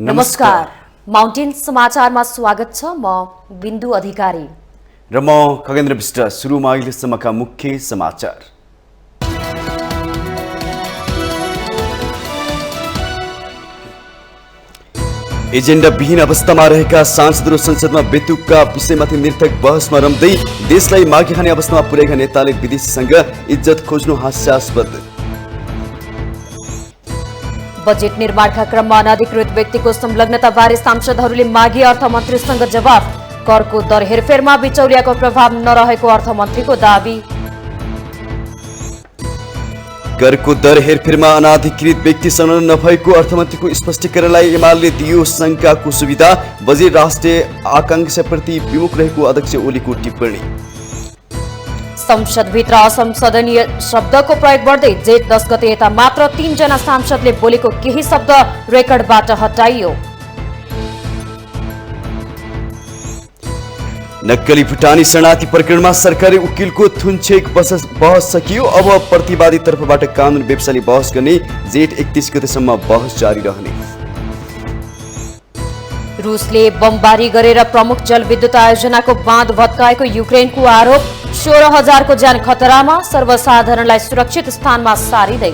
नमस्कार। माउन्टेन समाचारमा स्वागत छ। म बिन्दु अधिकारी र म खगेन्द्र विष्ट। सुरुमा अहिलेसम्मका मुख्य समाचार। एजेन्डा विहीन अवस्थामा रहेका सांसदहरू संसदमा बेतुकका विषयमाथि निरर्थक बहसमा रम्दै देशलाई मागी खाने अवस्थामा पुर्याएका नेताले विदेशीसँग इज्जत खोज्नु हास्यास्पद। बजेट निर्माणका क्रममा अनधिकृत व्यक्तिको संलग्नताबारे सांसदहरूले मागी अर्थमन्त्रीसँग जवाफ। करको दर हेरफेरमा बिचौलियाको प्रभाव नरहेको अर्थमन्त्रीको दावी। करको दर हेरफेरमा अनाधिकृत व्यक्ति संलग्न नभएको अर्थमन्त्रीको स्पष्टीकरणलाई एमाले दियो शंकाको सुविधा। बजेट राष्ट्रिय आकांक्षाप्रति विमुख रहेको अध्यक्ष ओलीको टिप्पणी। संसदभित्र असंसदनीय शब्दको प्रयोग बढ्दै जेठ 10 गते यता मात्र 3 जना सांसदले बोलेको केही शब्द रेकर्डबाट हटाइयो। नक्कली भुटानी शरणार्थी प्रकरणमा सरकारी वकिलको थुनछेक बहस सकियो। अब प्रतिवादी तर्फबाट कानून व्यवसायले बहस गर्ने। जेठ 31 गतेसम्म बहस जारी रहने। रुसले बमबारी गरेर प्रमुख जलविद्युत आयोजनाको बाँध भत्काएको युक्रेनको आरोप। 16,000 को ज्यान खतरामा। सर्वसाधारणलाई सुरक्षित स्थानमा सारिँदै।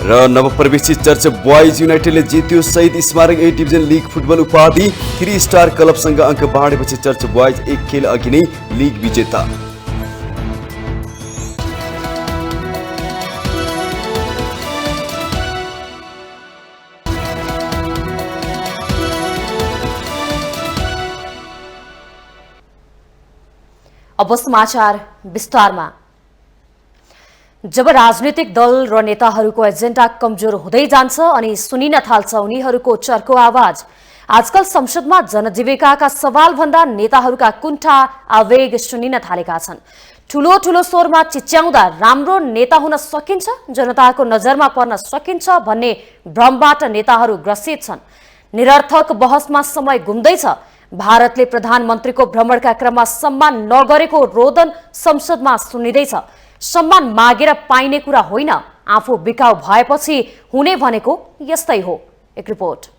र नवप्रवेशित चर्च बोइज युनाइटेडले जित्यो शहीद स्मारक ए डिभिजन लिग फुटबल उपाधि। 3 स्टार क्लबसँग अङ्क बाँडेपछि चर्च बोइज एक खेल अघि नै लिग विजेता। अब समाचार विस्तारमा। जब राजनीतिक दल र नेताहरूको एजेन्डा कमजोर हुँदै जान्छ अनि सुनिन थाल्छ उनीहरूको चर्को आवाज। आजकल संसदमा जनजीविकाका सवाल भन्दा नेताहरूका कुण्ठा आवेग सुनिन थालेका छन्। ठूलो ठूलो स्वरमा चिच्याउँदा राम्रो नेता हुन सकिन्छ, जनताको नजरमा पर्न सकिन्छ भन्ने भ्रमबाट नेताहरू ग्रसित छन्। निरर्थक बहसमा समय गुम्दैछ। भारतले प्रधानमन्त्रीको भ्रमणका क्रममा सम्मान नगरेको रोदन संसदमा सुनिँदैछ। सम्मान मागेर पाइने कुरा होइन, आफू बिकाउ भएपछि हुने भनेको यस्तै हो। एक रिपोर्ट।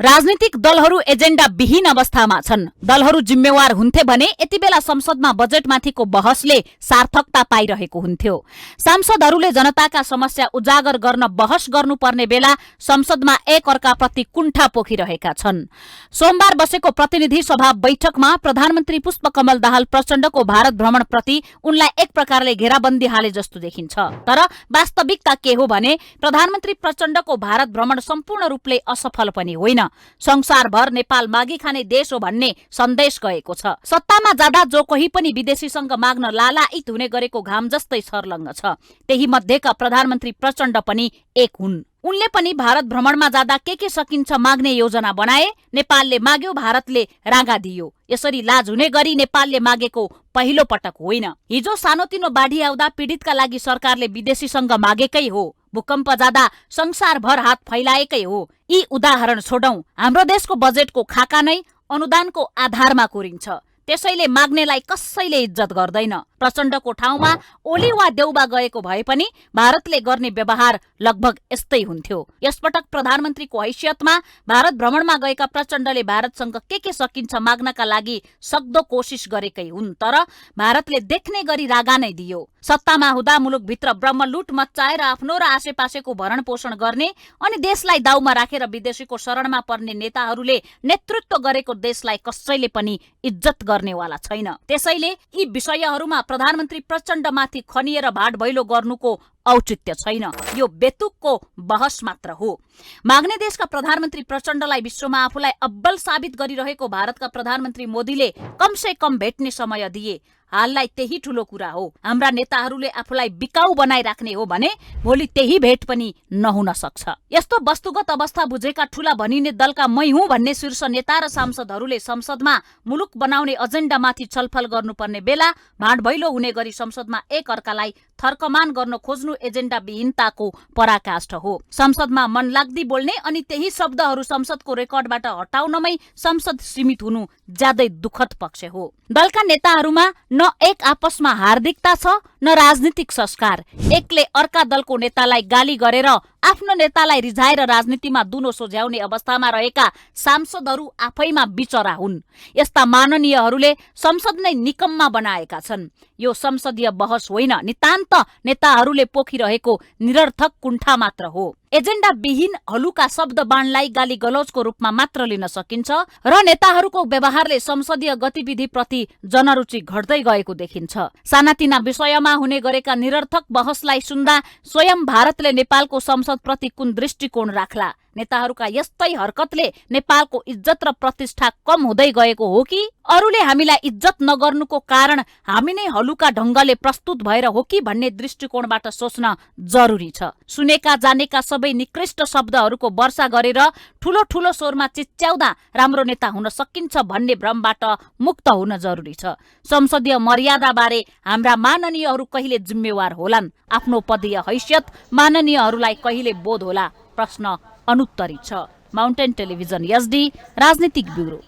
राजनीतिक दलहरू एजेन्डा विहीन अवस्थामा छन्। दलहरू जिम्मेवार हुन्थे भने यति बेला संसदमा बजेटमाथिको बहसले सार्थकता पाइरहेको हुन्थ्यो। सांसदहरूले जनताका समस्या उजागर गर्न बहस गर्नुपर्ने बेला संसदमा एक अर्काप्रति कुण्ठा पोखिरहेका छन्। सोमबार बसेको प्रतिनिधि सभा बैठकमा प्रधानमन्त्री पुष्पकमल दाहाल प्रचण्डको भारत भ्रमणप्रति उनलाई एक प्रकारले घेराबन्दी हाले जस्तो देखिन्छ। तर वास्तविकता के हो भने प्रधानमन्त्री प्रचण्डको भारत भ्रमण सम्पूर्ण रूपले असफल पनि होइन। संसारभर नेपाल मागी खाने देश हो भन्ने सन्देश गएको छ। सत्तामा जाँदा जो कोही पनि विदेशीसँग माग्न लालायित हुने गरेको घाम जस्तै सर्लङ्ग छ। त्यही मध्येका प्रधानमन्त्री प्रचण्ड पनि एक हुन्। उनले पनि भारत भ्रमणमा जाँदा के सकिन्छ माग्ने योजना बनाए। नेपालले माग्यो, भारतले रागा दियो। यसरी लाज हुने गरी नेपालले मागेको पहिलो पटक होइन। हिजो सानोतिनो बाढी आउँदा पीडितका लागि सरकारले विदेशीसँग मागेकै हो। भूकम्प जाँदा संसारभर हात फैलाएकै हो। यी उदाहरण छोडौं, हाम्रो देशको बजेटको खाका नै अनुदानको आधारमा कोरिन्छ। त्यसैले माग्नेलाई कसैले इज्जत गर्दैन। प्रचण्डको ठाउँमा ओली वा देउबा गएको भए पनि भारतले गर्ने व्यवहार लगभग यस्तै हुन्थ्यो। यसपटक प्रधानमन्त्रीको हैसियतमा भारत भ्रमणमा गएका प्रचण्डले भारतसँग के सकिन्छ माग्नका लागि सक्दो कोसिस गरेकै हुन्। तर भारतले देख्ने गरी रागा नै दियो। सत्तामा हुँदा मुलुकभित्र ब्रह्मलुट मच्चाएर आफ्नो र आसेपासेको भरण पोषण गर्ने अनि देशलाई दाउमा राखेर विदेशीको शरणमा पर्ने नेताहरूले नेतृत्व गरेको देशलाई कसैले पनि इज्जत गर्नेवाला छैन। त्यसैले यी विषयहरूमा प्रधानमन्त्री प्रचण्डमाथि खनिएर भाड भैलो गर्नुको औचित्य छैन। यो बेतुकको बहस मात्र हो। माग्ने देशका प्रधानमन्त्री प्रचण्डलाई विश्वमा आफूलाई अब्बल साबित गरिरहेको भारतका प्रधानमन्त्री मोदीले कमसे कम भेट्ने समय दिए। हाललाई त्यही ठूलो कुरा हो। हाम्रा नेताहरूले आफूलाई बिकाउ बनाइराख्ने हो भने भोलि त्यही भेट पनि नहुन सक्छ। यस्तो वस्तुगत अवस्था बुझेका ठूला भनिने दलका मै हुँ भन्ने शीर्ष नेता र सांसदहरूले संसदमा मुलुक बनाउने एजेन्डामाथि छलफल गर्नुपर्ने बेला भाँडभैलो हुने गरी संसदमा एक अर्कालाई थर्कमान गर्न खोज्नु एजेन्डा विहीनताको पराकाष्ठ हो। संसदमा मनलाग्दी बोल्ने अनि त्यही शब्दहरू संसदको रेकर्डबाट हटाउनमै संसद सीमित हुनु ज्यादै दुखद पक्ष हो। दलका नेताहरूमा न एक आपसमा हार्दिकता छ न राजनीतिक संस्कार। एकले अर्का दलको नेतालाई गाली गरेर आफ्नो नेतालाई रिझाएर राजनीतिमा दुनो सोझ्याउने अवस्थामा रहेका सांसदहरू आफैमा बिचरा हुन्। यस्ता माननीयहरूले संसद नै निकम्मा बनाएका छन्। यो संसदीय बहस होइन, नितान्त नेताहरूले पोखिरहेको निरर्थक कुण्ठा मात्र हो। एजेन्डा विहीन हलुका शब्द बाणलाई गाली गलौजको रूपमा मात्र लिन सकिन्छ र नेताहरूको व्यवहारले संसदीय गतिविधि प्रति जनरुचि घट्दै गएको देखिन्छ। सानातिना विषयमा हुने गरेका निरर्थक बहसलाई सुन्दा स्वयं भारतले नेपालको संसद प्रति कुन दृष्टिकोण राख्ला? नेताहरूका यस्तै हरकतले नेपालको इज्जत र प्रतिष्ठा कम हुँदै गएको हो कि अरूले हामीलाई इज्जत नगर्नुको कारण हामी नै हलुका ढंगले प्रस्तुत भएर हो कि भन्ने दृष्टिकोणबाट सोच्न जरुरी छ। सुनेका जानेका सबै निकृष्ट शब्दहरूको वर्षा गरेर ठूलो ठूलो स्वरमा चिच्याउँदा राम्रो नेता हुन सकिन्छ भन्ने भ्रमबाट मुक्त हुन जरुरी छ। संसदीय मर्यादाबारे हाम्रा माननीयहरू कहिले जिम्मेवार होलान्? आफ्नो पदीय हैसियत माननीयहरूलाई कहिले बोध होला? प्रश्न अनुत्तरी छ। माउन्टेन टेलिभिजन एसडी राजनीतिक ब्युरो।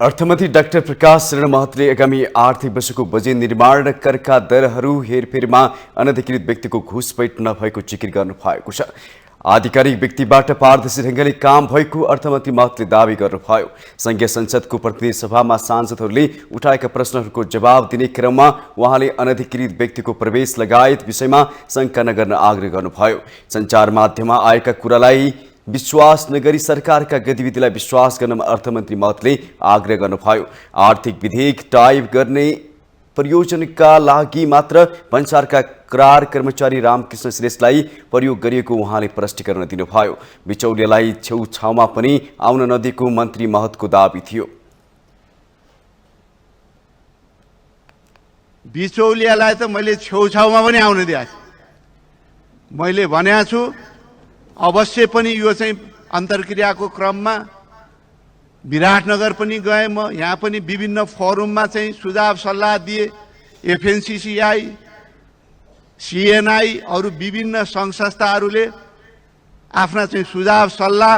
अर्थमन्त्री डाक्टर प्रकाश शरण महतले आगामी आर्थिक वर्षको बजेट निर्माण र करका दरहरू हेरफेरमा अनधिकृत व्यक्तिको घुसपैठ नभएको जिकिर गर्नु भएको छ। आधिकारिक व्यक्तिबाट पारदर्शी ढंगले काम भएको अर्थमन्त्री महतले दावी गर्नुभयो। संघीय संसदको प्रतिनिधि सभामा सांसदहरूले उठाएका प्रश्नहरूको जवाब दिने क्रममा उहाँले अनधिकृत व्यक्तिको प्रवेश लगायत विषयमा शंका नगर्न आग्रह गर्नुभयो। सञ्चार माध्यममा आएका कुरालाई विश्वास नगरी सरकारका गतिविधिलाई विश्वास गर्न अर्थमन्त्री महतले आग्रह गर्नुभयो। आर्थिक विधेयक टाइप गर्ने प्रयोजनका लागि मात्र भन्सारका करार कर्मचारी रामकृष्ण श्रेष्ठलाई प्रयोग गरिएको उहाँले प्रष्टीकरण दिनुभयो। बिचौलियालाई छेउछाउमा पनि आउन नदिएको मन्त्री महतको दाबी थियो। बिचौलियालाई त मैले छेउछाउमा पनि आउन दिएको छु। मैले भनेको छु अवश्य पनि यो चाहिँ अन्तर्क्रियाको क्रममा विराटनगर पनि गए, म यहाँ पनि विभिन्न फोरममा चाहिँ सुझाव सल्लाह दिए। एफएनसीसीआई, सीएनआई अरू विभिन्न सङ्घ संस्थाहरूले आफ्ना चाहिँ सुझाव सल्लाह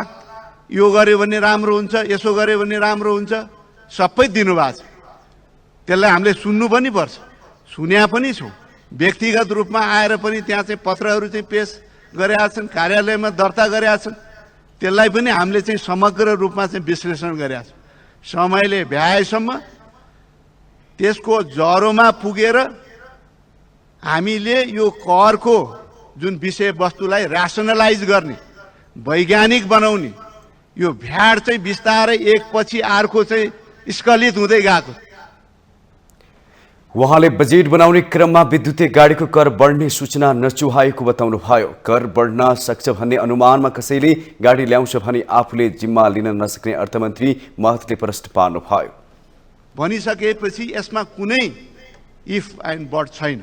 यो गर्यो भने राम्रो हुन्छ, यसो गर्यो भने राम्रो हुन्छ, सबै दिनुभएको छ। त्यसलाई हामीले सुन्नु पनि पर्छ, सुन्या पनि छौँ। व्यक्तिगत रूपमा आएर पनि त्यहाँ चाहिँ पत्रहरू चाहिँ पेश गरेका छन्, कार्यालयमा दर्ता गरेका छन्। त्यसलाई पनि हामीले चाहिँ समग्र रूपमा चाहिँ विश्लेषण गरेका छौँ। समयले भ्याएसम्म त्यसको जरोमा पुगेर हामीले यो करको जुन विषयवस्तुलाई ऱ्यासनलाइज गर्ने, वैज्ञानिक बनाउने, यो भ्याड चाहिँ बिस्तारै एकपछि अर्को चाहिँ स्खलित हुँदै गएको। उहाँले बजेट बनाउने क्रममा विद्युतीय गाडीको कर बढ्ने सूचना नचुहाएको बताउनुभयो। कर बढ्न सक्छ भन्ने अनुमानमा कसैले गाडी ल्याउँछ भने आफूले जिम्मा लिन नसक्ने अर्थमन्त्री महतले प्रश्न पार्नुभयो। भनिसकेपछि यसमा कुनै इफ एन्ड बट छैन।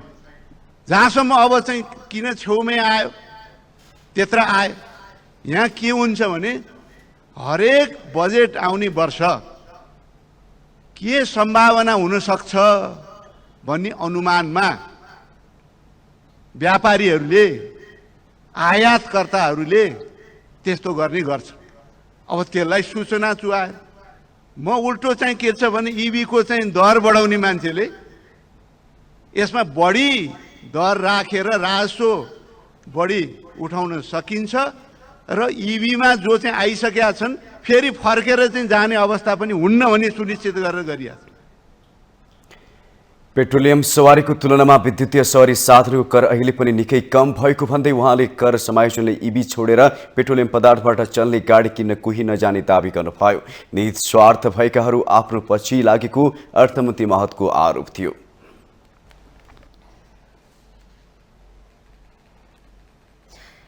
जहाँसम्म अब चाहिँ किन छेउमै आयो त्यत्र आयो। यहाँ के हुन्छ भने हरेक बजेट आउने वर्ष के सम्भावना हुन सक्छ भन्ने अनुमानमा व्यापारीहरूले, आयातकर्ताहरूले त्यस्तो गर्ने गर्छ। अब त्यसलाई सूचना चुहाएर म उल्टो चाहिँ के छ भने इबीको चाहिँ दर बढाउने मान्छेले यसमा बढी दर राखेर राजस्व बढी उठाउन सकिन्छ र इबीमा जो चाहिँ आइसकेका छन् फेरि फर्केर चाहिँ जाने अवस्था पनि हुन्न भन्ने सुनिश्चित गरेर गरिएको छ। पेट्रोलियम सवारीको तुलनामा विद्युतीय सवारी साधनहरूको कर अहिले पनि निकै कम भएको भन्दै उहाँले कर समायोजनले इबी छोडेर पेट्रोलियम पदार्थबाट चल्ने गाडी किन्न कोही नजाने दावी गर्नुभयो। निहित स्वार्थ भएकाहरू आफ्नो पछि लागेको अर्थमन्त्री महतको आरोप थियो।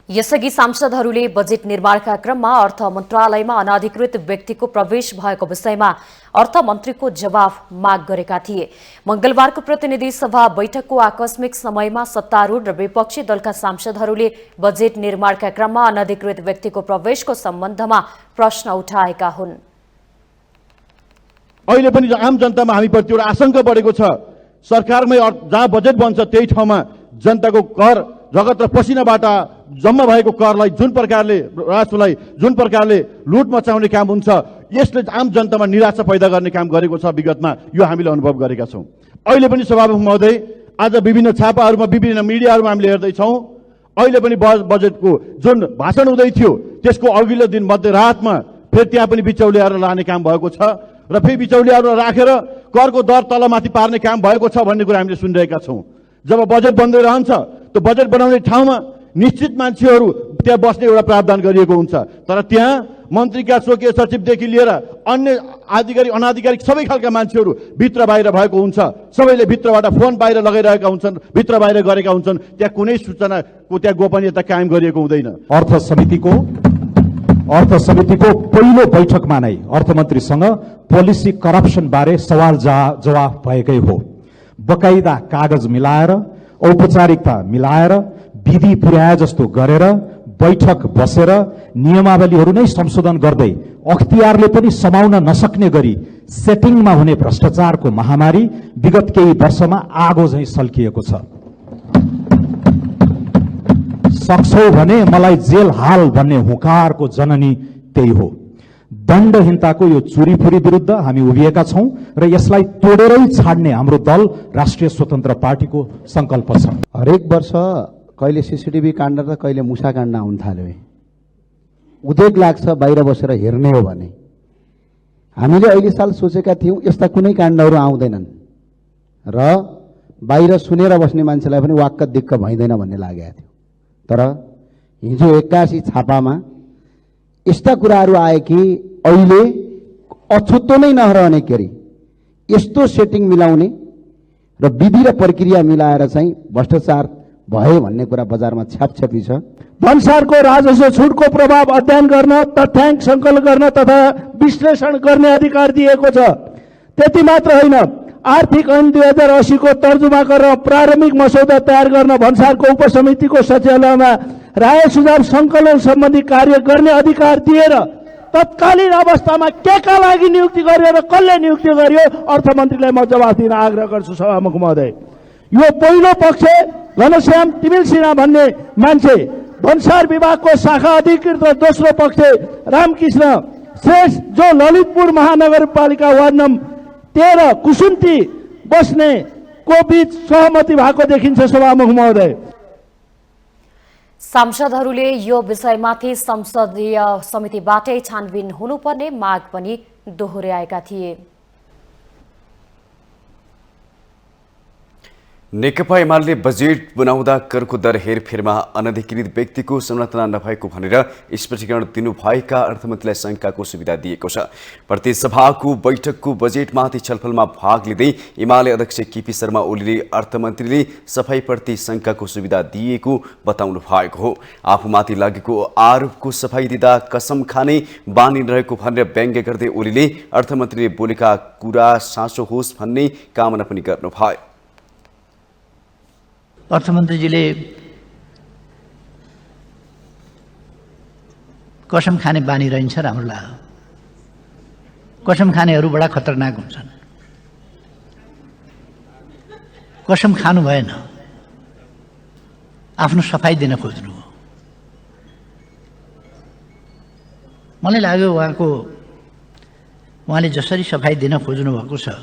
यसअघि सांसदहरूले बजेट निर्माणका क्रममा अर्थ मन्त्रालयमा अनाधिकृत व्यक्तिको प्रवेश भएको विषयमा अर्थमन्त्रीको जवाफ माग गरेका थिए। मंगलबारको प्रतिनिधि सभा बैठकको आकस्मिक समयमा सत्तारूढ र विपक्षी दलका सांसदहरूले बजेट निर्माणका क्रममा अनाधिकृत व्यक्तिको प्रवेशको सम्बन्धमा प्रश्न उठाएका हुन्। अहिले पनि आम जनतामा हामीप्रति एउटा आशंका बढेको छ। सरकारमै जहाँ बजेट बन्छ त्यही ठाउँमा जनताको कर रगत र पसिनाबाट जम्मा भएको करलाई जुन प्रकारले राजस्वलाई जुन प्रकारले लुट मचाउने काम हुन्छ, यसले आम जनतामा निराशा पैदा गर्ने काम गरेको छ। विगतमा यो हामीले अनुभव गरेका छौँ। अहिले पनि सभामुख महोदय, आज विभिन्न छापाहरूमा विभिन्न मिडियाहरूमा हामीले हेर्दैछौँ अहिले पनि बजेटको जुन भाषण हुँदै थियो त्यसको अघिल्लो दिन मध्यरातमा फेरि त्यहाँ पनि बिचौलियाहरू लाने काम भएको छ र फेरि बिचौलियाहरू राखेर करको दर तलमाथि पार्ने काम भएको छ भन्ने कुरा हामीले सुनिरहेका छौँ। जब बजेट बन्दै रहन्छ त्यो बजेट बनाउने ठाउँमा निश्चित मान्छेहरू त्यहाँ बस्ने एउटा प्रावधान गरिएको हुन्छ, तर त्यहाँ मन्त्रीका स्वकीय सचिवदेखि लिएर अन्य आधिकारिक अनाधिकारिक सबै खालका मान्छेहरू भित्र बाहिर भएको हुन्छ। सबैले भित्रबाट फोन बाहिर लगाइरहेका हुन्छन्, भित्र बाहिर गरेका हुन्छन्। त्यहाँ कुनै सूचनाको त्यहाँ गोपनीयता कायम गरिएको हुँदैन। अर्थ समितिको पहिलो बैठकमा नै अर्थमन्त्रीसँग पोलिसी करप्सन बारे सवाल जवाफ भएकै हो। बकाइदा कागज मिलाएर, औपचारिकता मिलाएर, विधि पुर्याए जस्तो गरेर बैठक बसेर नियमावलीहरू नै संशोधन गर्दै अख्तियारले पनि समाउन नसक्ने गरी सेटिङमा हुने भ्रष्टाचारको महामारी विगत केही वर्षमा आगो झैं सल्किएको छ। सक्छौ भने मलाई जेल हाल भन्ने हुँकारको जननी त्यही हो। दण्डहीनताको यो चुरीफुरी विरुद्ध हामी उभिएका छौं र यसलाई तोडेरै छाड्ने हाम्रो दल राष्ट्रिय स्वतन्त्र पार्टीको संकल्प छ। हरेक वर्ष कहिले सीसीटीभी काण्ड र कहिले मुसा काण्ड आउन थाल्यो। उद्योग लाग्छ बाहिर बसेर हेर्ने हो भने। हामीले अहिले साल सोचेका थियौं यस्ता कुनै काण्डहरू आउँदैनन् र बाहिर सुनेर बस्ने मान्छेलाई पनि वाक्क दिक्क भइदैन भन्ने लागेको थियो। तर हिजो 81 छापामा यस्ता कुराहरू आए कि अहिले अछुतो नै नरहने गरी यस्तो सेटिङ मिलाउने र विधि र प्रक्रिया मिलाएर चाहिँ भ्रष्टाचार भयो भन्ने कुरा बजारमा छ्यापछ्यापी छ। भन्सारको राजस्व छुटको प्रभाव अध्ययन गर्न, तथ्याङ्क सङ्कलन गर्न तथा विश्लेषण गर्ने अधिकार दिएको छ। त्यति मात्र होइन, आर्थिक ऐन 2080 को तर्जुमा गरेर प्रारम्भिक मसौदा तयार गर्न भन्सारको उपसमितिको सचिवालयमा राय सुझाव सङ्कलन सम्बन्धी कार्य गर्ने अधिकार दिएर तत्कालीन अवस्थामा केका लागि नियुक्ति गरियो र कसले नियुक्ति गरियो अर्थमन्त्रीलाई म जवाफ दिन आग्रह गर्छु सभामुख महोदय। यो पहिलो पक्ष घनश्याम तिमिल सिन्हा भन्ने मान्छे भन्सार विभागको शाखा अधिकृत र दोस्रो पक्ष रामकृष्ण श्रेष्ठ जो ललितपुर महानगरपालिका वार्ड नम्बर 13 कुसुन्ती बस्ने को बीच सहमति भएको देखिन्छ सभामुख महोदय। सांसदहरूले यो विषयमाथि संसदीय समितिबाटै छानबिन हुनुपर्ने माग पनि दोहोर्याएका थिए। नेकपा एमाले बजेट बनाउँदा करको दर हेरफेरमा अनधिकृत व्यक्तिको संलग्नता नभएको भनेर स्पष्टीकरण दिनुभएका अर्थमन्त्रीलाई शंकाको सुविधा दिएको छ। प्रतिसभाको बैठकको बजेटमाथि छलफलमा भाग लिँदै एमाले अध्यक्ष केपी शर्मा ओलीले अर्थमन्त्रीले सफाईप्रति शंकाको सुविधा दिएको बताउनु भएको हो। आफूमाथि लागेको आरोपको सफाई दिँदा कसम खाने बानी रहेको भनेर व्यङ्ग्य गर्दै ओलीले अर्थमन्त्रीले बोलेका कुरा साँचो होस् भन्ने कामना पनि गर्नुभयो। अर्थमन्त्रीजीले कसम खाने बानी रहन्छ राम्रो लाग्यो। कसम खानेहरू बडा खतरनाक हुन्छन्। कसम खानु भएन, आफ्नो सफाई दिन खोज्नु हो। मलाई लाग्यो उहाँले जसरी सफाई दिन खोज्नु भएको छ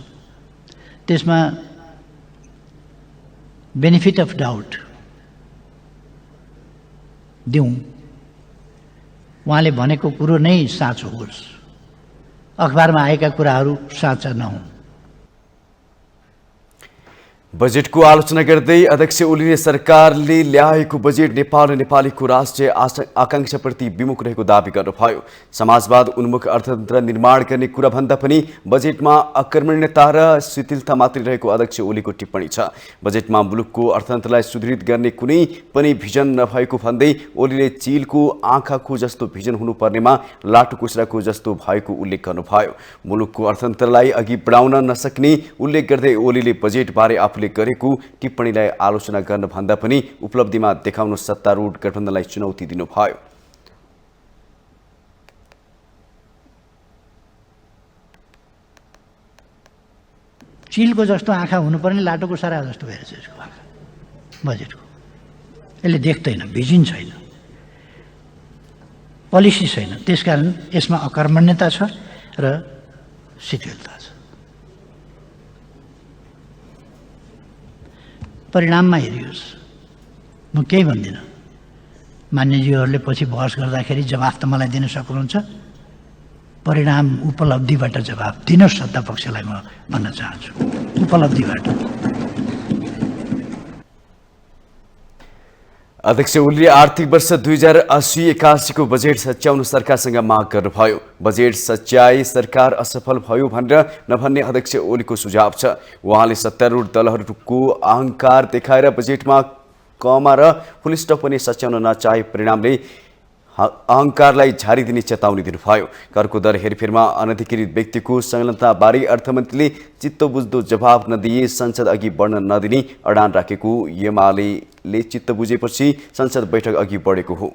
त्यसमा बेनिफिट अफ डाउट दिउँ, उहाँले भनेको कुरो नै साँचो होस्, अखबारमा आएका कुराहरू साँचा नहुन्। बजेटको आलोचना गर्दै अध्यक्ष ओलीले सरकारले ल्याएको बजेट नेपाल र नेपालीको राष्ट्रिय आकांक्षाप्रति विमुख रहेको दावी गर्नुभयो। समाजवाद उन्मुख अर्थतन्त्र निर्माण गर्ने कुरा भन्दा पनि बजेटमा अकर्मण्यता र शिथिलता मात्रै रहेको अध्यक्ष ओलीको टिप्पणी छ। बजेटमा मुलुकको अर्थतन्त्रलाई सुदृढ गर्ने कुनै पनि भिजन नभएको भन्दै ओलीले चिलको आँखाको जस्तो भिजन हुनुपर्नेमा लाटुकुचराको जस्तो भएको उल्लेख गर्नुभयो। मुलुकको अर्थतन्त्रलाई अघि बढाउन नसक्ने उल्लेख गर्दै ओलीले बजेटबारे गरेको टिप्पणीलाई आलोचना गर्न भन्दा पनि उपलब्धिमा देखाउन सत्तारूढ गठबन्धनलाई चुनौती दिनुभयो। चिलको जस्तो आँखा हुनुपर्ने लाटोको सारा जस्तो भएर छ यसको आँखा बजेटको। यसले देख्दैन, भिजन छैन, पोलिसी छैन। त्यसकारण यसमा अकर्मण्यता छ र शिथिलता छ। परिणाममा हेरियोस्, म केही भन्दिनँ, मान्यज्यूहरूले पछि बहस गर्दाखेरि जवाफ त मलाई दिन सक्नुहुन्छ, परिणाम उपलब्धिबाट जवाफ दिनुहोस् सत्ता पक्षलाई म भन्न चाहन्छु, उपलब्धिबाट। अध्यक्ष ओलीले आर्थिक वर्ष 2080-81 को बजेट सच्याउन सरकारसँग माग गर्नुभयो। बजेट सच्याए सरकार असफल भयो भनेर नभन्ने अध्यक्ष ओलीको सुझाव छ। उहाँले सत्तारूढ दलहरूको अहंकार देखाएर बजेटमा कमा र फुल स्टप पनि सच्याउन नचाहे परिणामले अहंकारलाई झारिदिने चेतावनी दिनुभयो। करको दर हेरफेरमा अनधिकृत व्यक्तिको संलग्नताबारे अर्थमन्त्रीले चित्त बुझ्दो जवाब नदिए संसद अघि बढ्न नदिने अडान राखेको एमाले चित्त बुझेपछि संसद बैठक अघि बढेको हो।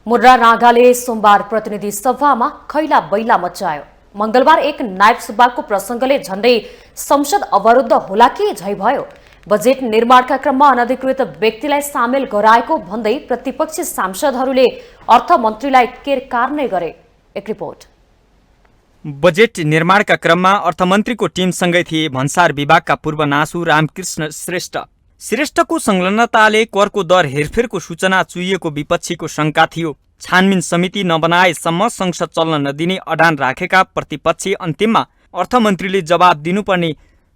मुर्रा रागाले सोमबार प्रतिनिधि सभामा खैला बैला मचायो। मंगलबार एक नायब सुब्बाको प्रसंगले झण्डै संसद अवरुद्ध होला कि झै भयो। बजेट निर्माणका क्रममा अनधिकृत व्यक्तिलाई सामेल गराएको भन्दै प्रतिपक्षी सांसदहरूले अर्थमन्त्रीलाई केरकारने गरे। एक रिपोर्ट। बजेट निर्माणका क्रममा अर्थमन्त्रीको टिमसँगै थिए भन्सार विभागका पूर्व नासु रामकृष्ण श्रेष्ठ। श्रेष्ठको संलग्नताले करको दर हेरफेरको सूचना चुइएको विपक्षीको शंका थियो। छानबिन समिति नबनाएसम्म संसद चल्न नदिने अडान राखेका प्रतिपक्षी अन्तिममा अर्थमन्त्रीले जवाब दिनुपर्ने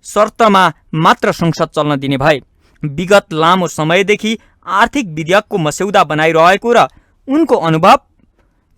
शर्तमा मात्र संसद चल्न दिने भए। विगत लामो समयदेखि आर्थिक विधेयकको मस्यौदा बनाइरहेको र उनको अनुभव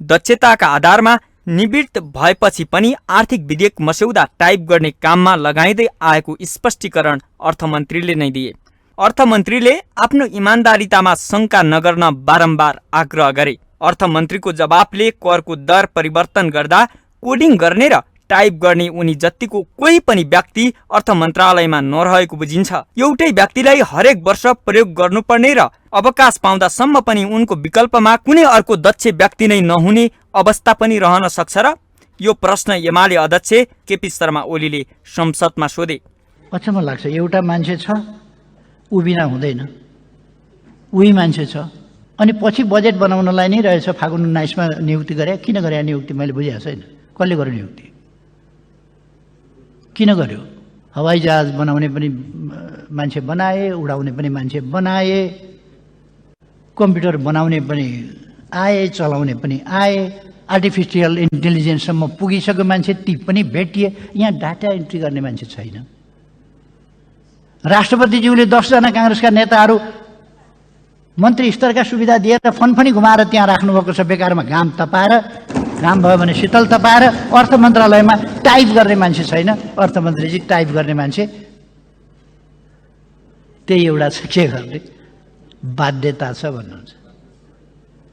दक्षताका आधारमा निवृत्त भएपछि पनि आर्थिक विधेयक मस्यौदा टाइप गर्ने काममा लगाइँदै आएको स्पष्टीकरण अर्थमन्त्रीले नै दिए। अर्थमन्त्रीले आफ्नो इमान्दारितामा शंका नगर्न बारम्बार आग्रह गरे। अर्थमन्त्रीको जवाफले करको दर परिवर्तन गर्दा कोडिङ गर्ने र टाइप गर्ने उनी जतिको कोही पनि व्यक्ति अर्थ मन्त्रालयमा नरहेको बुझिन्छ। एउटै व्यक्तिलाई हरेक वर्ष प्रयोग गर्नुपर्ने र अवकाश पाउँदासम्म पनि उनको विकल्पमा कुनै अर्को दक्ष व्यक्ति नै नहुने अवस्था पनि रहन सक्छ र? यो प्रश्न एमाले अध्यक्ष केपी शर्मा ओलीले संसदमा सोधे। अचम्म लाग्छ, एउटा मान्छे छ ऊ बिना हुँदैन, उही मान्छे छ अनि पछि बजेट बनाउनलाई नै रहेछ। फागुन 19मा नियुक्ति गरे, किन गरे नियुक्ति मैले बुझेको छैन। कसले गर्यो नियुक्ति, किन गर्यो? हवाई जहाज बनाउने पनि मान्छे बनाए, उडाउने पनि मान्छे बनाए, कम्प्युटर बनाउने पनि आए, चलाउने पनि आए, आर्टिफिसियल इन्टेलिजेन्ससम्म पुगिसक्यो मान्छे, ती पनि भेटिए। यहाँ डाटा एन्ट्री गर्ने मान्छे छैन। राष्ट्रपतिज्यूले 10 जना काङ्ग्रेसका नेताहरू मन्त्री स्तरका सुविधा दिएर फन पनि घुमाएर त्यहाँ राख्नुभएको छ। बेकारमा घाम तपाएर, घाम भयो भने शीतल तपाएर अर्थ मन्त्रालयमा टाइप गर्ने मान्छे छैन। अर्थमन्त्रीजी टाइप गर्ने मान्छे, त्यही एउटा छ, के गर्ने बाध्यता छ भन्नुहुन्छ।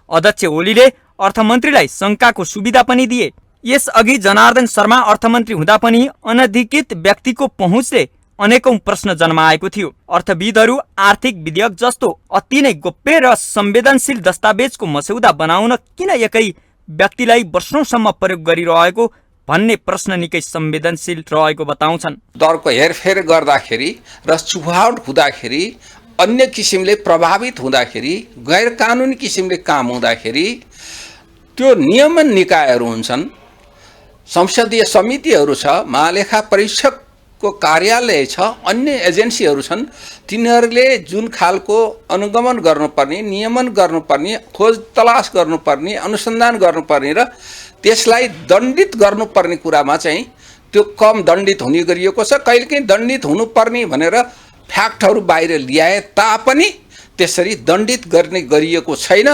अध्यक्ष ओलीले अर्थमन्त्रीलाई शंकाको सुविधा पनि दिए। यसअघि जनार्दन शर्मा अर्थमन्त्री हुँदा पनि अनधिकृत व्यक्तिको पहुँचले अनेकौं प्रश्न जन्माएको थियो। अर्थविदहरू आर्थिक विधेयक जस्तो अति नै गोप्य र संवेदनशील दस्तावेजको मस्यौदा बनाउन किन एकै व्यक्तिलाई वर्षौंसम्म प्रयोग गरिरहेको भन्ने प्रश्न निकै संवेदनशील रहेको बताउँछन्। दरको हेरफेर गर्दाखेरि र छुटफाट हुँदाखेरि, अन्य किसिमले प्रभावित हुँदाखेरि, गैर कानुनी किसिमले काम हुँदाखेरि त्यो नियमन निकायहरू हुन्छन्, संसदीय समितिहरू छ, महालेखा परीक्षक को कार्यालय छ, अन्य एजेन्सीहरू छन्। तिनीहरूले जुन खालको अनुगमन गर्नुपर्ने, नियमन गर्नुपर्ने, खोज तलास गर्नुपर्ने, अनुसन्धान गर्नुपर्ने र त्यसलाई दण्डित गर्नुपर्ने कुरामा चाहिँ त्यो कम दण्डित हुने गरिएको छ। कहिलेकाहीँ दण्डित हुनुपर्ने भनेर फ्याक्टहरू बाहिर ल्याए तापनि त्यसरी दण्डित गर्ने गरिएको छैन।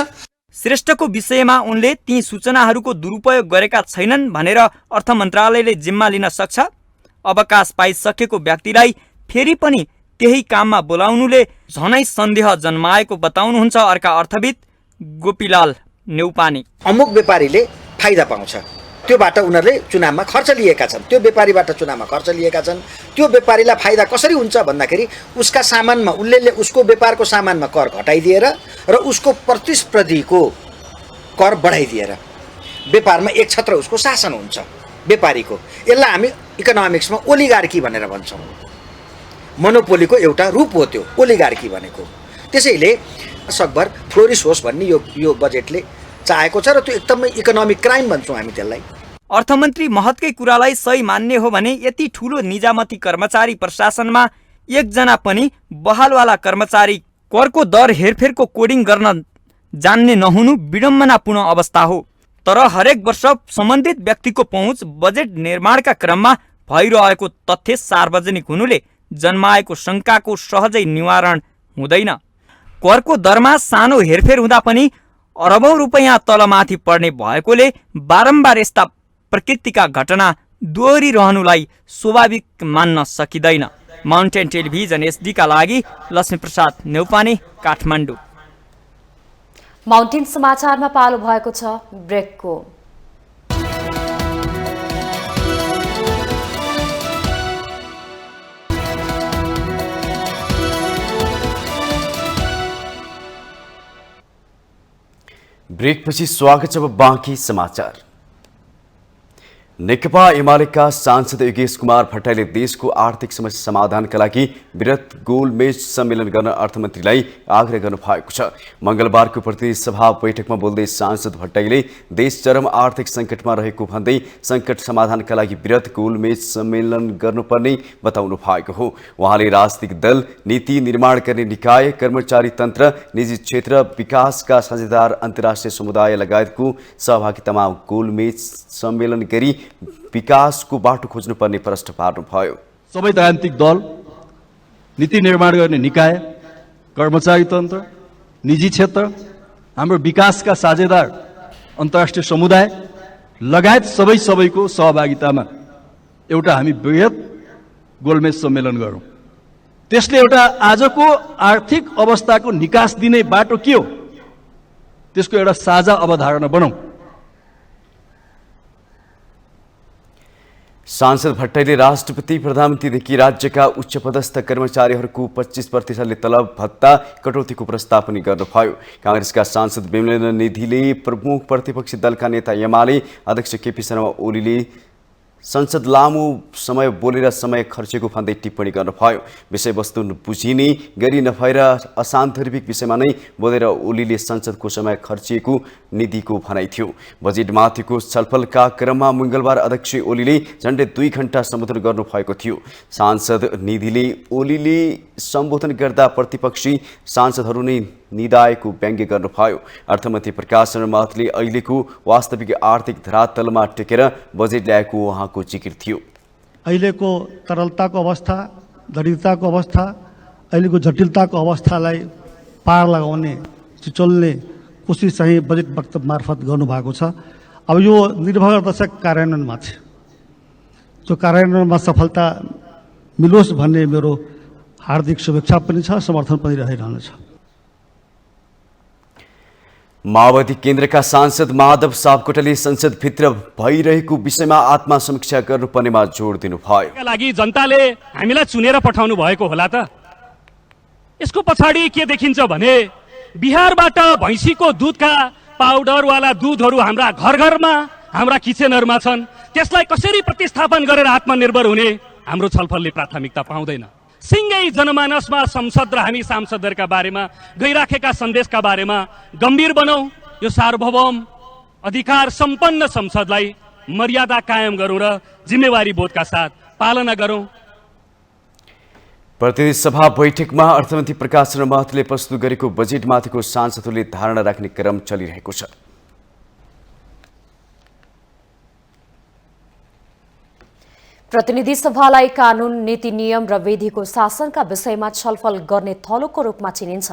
श्रेष्ठको विषयमा उनले ती सूचनाहरूको दुरुपयोग गरेका छैनन् भनेर अर्थ मन्त्रालयले जिम्मा लिन सक्छ। अवकाश पाइसकेको व्यक्तिलाई फेरि पनि त्यही काममा बोलाउनुले झनै सन्देह जन्माएको बताउनुहुन्छ अर्का अर्थविद गोपीलाल नेउपाने। अमुक व्यापारीले फाइदा पाउँछ, त्योबाट उनीहरूले चुनावमा खर्च लिएका छन्, त्यो व्यापारीबाट चुनावमा खर्च लिएका छन्। त्यो व्यापारीलाई फाइदा कसरी हुन्छ भन्दाखेरि उसका सामानमा, उसले उसको व्यापारको सामानमा कर घटाइदिएर र उसको प्रतिस्पर्धीको कर बढाइदिएर व्यापारमा एक छत्र उसको शासन हुन्छ व्यापारीको। यसलाई हामी इकोनोमिक्समा ओलिगार्की भनेर भन्छौँ। मोनोपोलीको एउटा रूप हो त्यो ओलिगार्की भनेको। त्यसैले सकभर फ्लोरिस होस् भन्ने यो बजेटले चाहेको छ र त्यो एकदमै इकोनोमिक क्राइम भन्छौँ हामी त्यसलाई। अर्थमन्त्री महतकै कुरालाई सही मान्ने हो भने यति ठूलो निजामती कर्मचारी प्रशासनमा एकजना पनि बहालवाला कर्मचारी करको दर हेरफेरको कोडिङ गर्न जान्ने नहुनु विडम्बनापूर्ण अवस्था हो। तर हरेक वर्ष सम्बन्धित व्यक्तिको पहुँच बजेट निर्माणका क्रममा भइरहेको तथ्य सार्वजनिक हुनुले जन्माएको शङ्काको सहजै निवारण हुँदैन। करको दरमा सानो हेरफेर हुँदा पनि अरबौं रुपैयाँ तलमाथि पर्ने भएकोले बारम्बार यस्ता प्रकृतिका घटना दोहोरिरहनुलाई स्वाभाविक मान्न सकिँदैन। माउन्टेन टेलिभिजन एसडीका लागि लक्ष्मीप्रसाद नेउपाने, काठमाडौँ। माउन्टेन समाचारमा पालो भएको छ ब्रेकको। ब्रेकपछि स्वागत छ बाँकी समाचार। नेकपा एमालेका सांसद योगेश कुमार भट्टराईले देशको आर्थिक समस्या समाधानका लागि वृहत गोलमेज सम्मेलन गर्न अर्थमन्त्रीलाई आग्रह गर्नु भएको छ। मंगलबारको प्रतिनिधि सभा बैठकमा बोल्दै सांसद भट्टराईले देश चरम आर्थिक सङ्कटमा रहेको भन्दै सङ्कट समाधानका लागि वृहत गोलमेज सम्मेलन गर्नुपर्ने बताउनु भएको हो। उहाँले राजनीतिक दल, नीति निर्माण गर्ने निकाय, कर्मचारी तन्त्र, निजी क्षेत्र, विकासका साझेदार, अन्तर्राष्ट्रिय समुदाय लगायतको सहभागितामा गोलमेज सम्मेलन गरी विकासको बाटो खोज्नुपर्ने प्रश्न पार्नुभयो। सबै राजनीतिक दल, नीति निर्माण गर्ने निकाय, कर्मचारी तन्त्र, निजी क्षेत्र, हाम्रो विकासका साझेदार, अन्तर्राष्ट्रिय समुदाय लगायत सबैको सहभागितामा एउटा हामी वृहत गोलमेज सम्मेलन गरौँ। त्यसले एउटा आजको आर्थिक अवस्थाको निकास दिने बाटो के हो त्यसको एउटा साझा अवधारणा बनाऊ। सांसद भट्टराईले राष्ट्रपति प्रधानमन्त्रीदेखि राज्यका उच्चपदस्थ कर्मचारीहरूको 25% तलब भत्ता कटौतीको प्रस्ताव पनि गर्नुभयो। कांग्रेसका सांसद विमलेन्द्र निधिले प्रमुख प्रतिपक्षी दलका नेता एमाले अध्यक्ष केपी शर्मा ओलीले संसद लामो समय बोलेर समय खर्चेको भन्दै टिप्पणी गर्नुभयो। विषयवस्तु बुझिने गरी नभएर असान्दर्भिक विषयमा नै बोलेर ओलीले संसदको समय खर्चिएको निधिको भनाइ थियो। बजेटमाथिको छलफलका क्रममा मंगलबार अध्यक्ष ओलीले झण्डै 2 घण्टा सम्बोधन गर्नुभएको थियो। सांसद निधिले ओलीले सम्बोधन गर्दा प्रतिपक्षी सांसदहरू नै निदायको व्यङ्ग्य गर्नुभयो। अर्थमन्त्री प्रकाश शरण महतले अहिलेको वास्तविक आर्थिक धरातलमा टेकेर बजेट ल्याएको उहाँको जिकिर थियो। अहिलेको तरलताको अवस्था, दरिद्रताको अवस्था, अहिलेको जटिलताको अवस्थालाई पार लगाउने, चिचोल्ने कोसिस चाहिँ बजेट वक्तव्य मार्फत गर्नुभएको छ। अब यो निर्भर गर्दछ कार्यान्वयनमाथि। त्यो कार्यान्वयनमा सफलता मिलोस् भन्ने मेरो हार्दिक शुभेच्छा पनि छ, समर्थन पनि रहिरहनेछ। माओवादी केन्द्रका सांसद माधव सापकोटाले संसदभित्र भइरहेको विषयमा आत्मसमीक्षा गर्नुपर्नेमा जोड दिनुभयो। लागि जनताले हामीलाई चुनेर पठाउनु भएको होला त। यसको पछाडि के देखिन्छ भने बिहारबाट भैँसीको दुधका पाउडरवाला दुधहरू हाम्रा घर घरमा, हाम्रा किचनहरूमा छन्। त्यसलाई कसरी प्रतिस्थापन गरेर आत्मनिर्भर हुने हाम्रो छलफलले प्राथमिकता पाउँदैन। सिंगै जनमानसमा संसद र हामी सांसदहरूका बारेमा गइराखेका सन्देशका बारेमा गम्भीर बनाऊ। यो सार्वभौम अधिकार सम्पन्न संसदलाई मर्यादा कायम गरौँ र जिम्मेवारी बोधका साथ पालना गरौँ। प्रतिनिधि सभा बैठकमा अर्थमन्त्री प्रकाश शरण महतले प्रस्तुत गरेको बजेटमाथिको सांसदहरूले धारणा राख्ने क्रम चलिरहेको छ। प्रतिनिधि सभालाई कानून, नीति, नियम र विधिको शासनका विषयमा छलफल गर्ने थलोको रूपमा चिनिन्छ,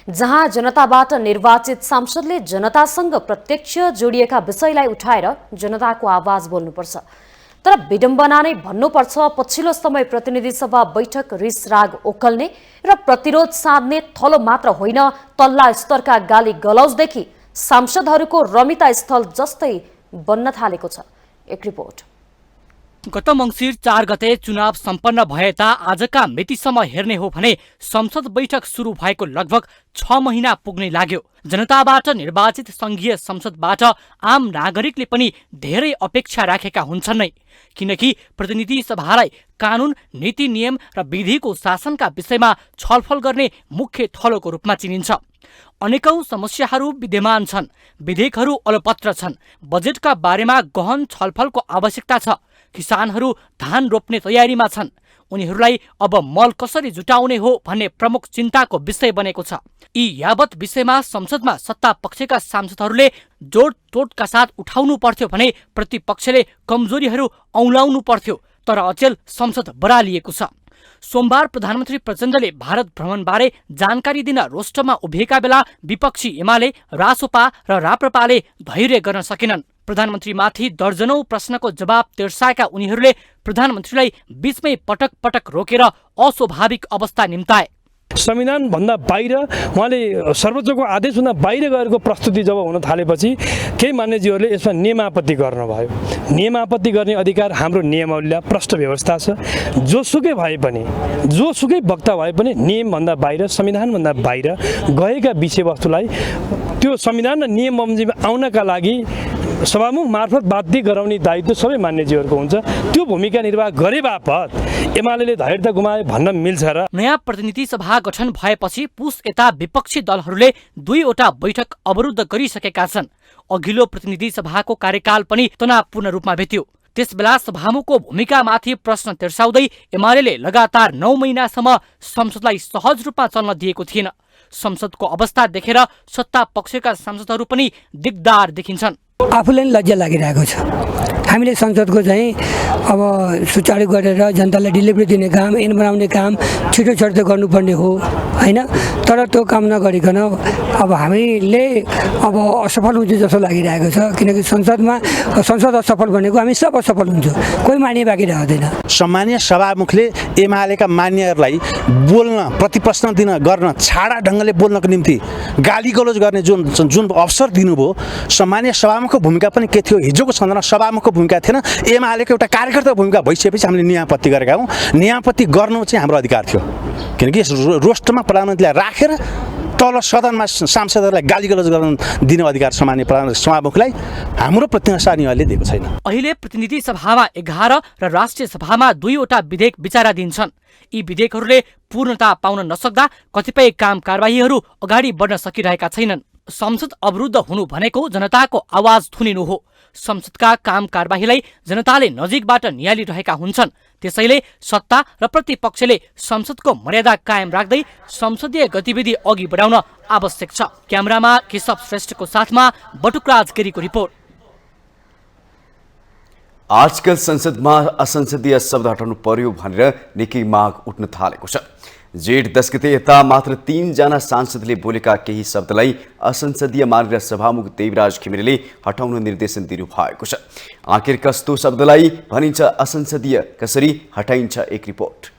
जहाँ जनताबाट निर्वाचित सांसदले जनतासँग प्रत्यक्ष जोडिएका विषयलाई उठाएर जनताको आवाज बोल्नुपर्छ। तर विडम्बना नै भन्नुपर्छ, पछिल्लो समय प्रतिनिधि सभा बैठक रिसराग ओकल्ने र प्रतिरोध साध्ने थलो मात्र होइन, तल्ला स्तरका गाली गलौजदेखि सांसदहरूको रमिता स्थल जस्तै बन्न थालेको छ। एक रिपोर्ट। गत मङ्सिर 4 गते चुनाव सम्पन्न भए ता आजका मितिसम्म हेर्ने हो भने संसद बैठक सुरु भएको लगभग 6 महिना पुग्नै लाग्यो। जनताबाट निर्वाचित संघीय संसदबाट आम नागरिकले पनि धेरै अपेक्षा राखेका हुन्छन् नै, किनकि प्रतिनिधि सभालाई कानून, नीति, नियम र विधिको शासनका विषयमा छलफल गर्ने मुख्य थलोको रूपमा चिनिन्छ। अनेकौं समस्याहरू विद्यमान छन्, विधेयकहरू अलपत्र छन्, बजेटका बारेमा गहन छलफलको आवश्यकता छ, किसानहरू धान रोप्ने तयारीमा छन्, उनीहरूलाई अब मल कसरी जुटाउने हो भन्ने प्रमुख चिन्ताको विषय बनेको छ। यी यावत विषयमा संसदमा सत्ता पक्षका सांसदहरूले जोडतोडका साथ उठाउनु पर्थ्यो भने प्रतिपक्षले कमजोरीहरू औँलाउनु पर्थ्यो, तर अचेल संसद बरालिएको छ। सोमबार प्रधानमन्त्री प्रचण्डले भारत भ्रमणबारे जानकारी दिन रोस्टरमा उभिएका बेला विपक्षी एमाले, रासोपा र राप्रपाले धैर्य गर्न सकेनन्। प्रधानमन्त्रीमाथि दर्जनौं प्रश्नको जवाब तिर्साएका उनीहरूले प्रधानमन्त्रीलाई बीचमै पटक पटक रोकेर अस्वाभाविक अवस्था निम्ताए। संविधान भन्दा बाहिर उहाँले सर्वोच्चको आदेशभन्दा बाहिर गएको प्रस्तुति जब हुन थालेपछि केही मान्यजीहरूले यसमा नियमापत्ति गर्नुभयो। नियमापत्ति गर्ने अधिकार हाम्रो नियमावलीमा प्रष्ट व्यवस्था छ। जोसुकै भए पनि, जोसुकै वक्ता भए पनि नियमभन्दा बाहिर, संविधानभन्दा बाहिर गएका विषयवस्तुलाई त्यो संविधान र नियम बमोजिममा आउनका लागि सभामुख मार्फत बाध्य गराउने दायित्व सबै मान्यजीहरूको हुन्छ। त्यो भूमिका निर्वाह गरे बापत एमाले धैर्यता गुमाए भन्न मिल्छ र नयाँ प्रतिनिधि सभा गठन भएपछि पुस यता विपक्षी दलहरूले 2वटा बैठक अवरुद्ध गरिसकेका छन्। अघिल्लो प्रतिनिधि सभाको कार्यकाल पनि तनावपूर्ण रूपमा बित्यो। त्यसबेला सभामुखको भूमिकामाथि प्रश्न तिर्साउँदै एमाले लगातार 9 महिनासम्म संसदलाई सहज रूपमा चल्न दिएको थिएन। संसदको अवस्था देखेर सत्ता पक्षका सांसदहरू पनि दिगदार देखिन्छन्। आफूलाई लज्जा लागिरहेको छ। हामीले संसदको चाहिँ अब सुचारू गरेर जनतालाई डेलिभरी दिने काम, ऐन बनाउने काम छिटो छिटो गर्नुपर्ने हो हैन, तर त्यो काम नगरिकन अब हामीले अब असफल हुन्छ जस्तो लागिरहेको छ। किनकि संसद असफल भनेको हामी सब असफल हुन्छौँ, कोही मान्य बाँकी रहँदैन। सम्मानीय सभामुखले एमालेका मान्यहरूलाई बोल्न, प्रतिप्रश्न दिन, गर्न, छाडा ढङ्गले बोल्नको निम्ति गाली गलोज गर्ने जुन अवसर दिनुभयो, सम्मानीय सभामुखको भूमिका पनि के थियो? हिजोको सन्दर्भमा सभामुखको भूमिका थिएन, एमालेको एउटा कार्यकर्ता भूमिका भइसकेपछि हामीले नियामपत्ति गरेका हौँ। नियामपत्ति गर्नु चाहिँ हाम्रो अधिकार थियो, किनकि रोस्टरमा प्रधानमन्त्रीलाई राखेर तल सदनमा सांसदहरूलाई गाली गलोज गर्न दिने अधिकार सामान्य सभामुखलाई हाम्रो प्रतिनिधि सभाले दिएको छैन। अहिले प्रतिनिधि सभामा 11 र राष्ट्रिय सभामा 2वटा विधेयक विचाराधीन छन्। यी विधेयकहरूले पूर्णता पाउन नसक्दा कतिपय काम कारबाहीहरू अगाडि बढ्न सकिरहेका छैनन्। संसद अवरुद्ध हुनु भनेको जनताको आवाज थुनिनु हो। संसदका काम कारबाहीलाई जनताले नजिकबाट नियालिरहेका हुन्छन्। त्यसैले सत्ता र प्रतिपक्षले संसदको मर्यादा कायम राख्दै संसदीय गतिविधि अघि बढाउन आवश्यक छ। क्यामेरामा केशव श्रेष्ठको साथमा बटुकराज गिरीको रिपोर्ट। आजकल संसदमा असंसदीय शब्द हटाउनु पर्यो भनेर निकै माग उठ्न थालेको छ। जेठ 10 गते यता मात्र 3 जना सांसदले बोलेका केही शब्दलाई असंसदीय मानेर सभामुख देवराज घिमिरेले हटाउन निर्देशन दिनुभएको छ। आखिर कस्तो शब्दलाई भनिन्छ असंसदीय, कसरी हटाइन्छ, एक रिपोर्ट।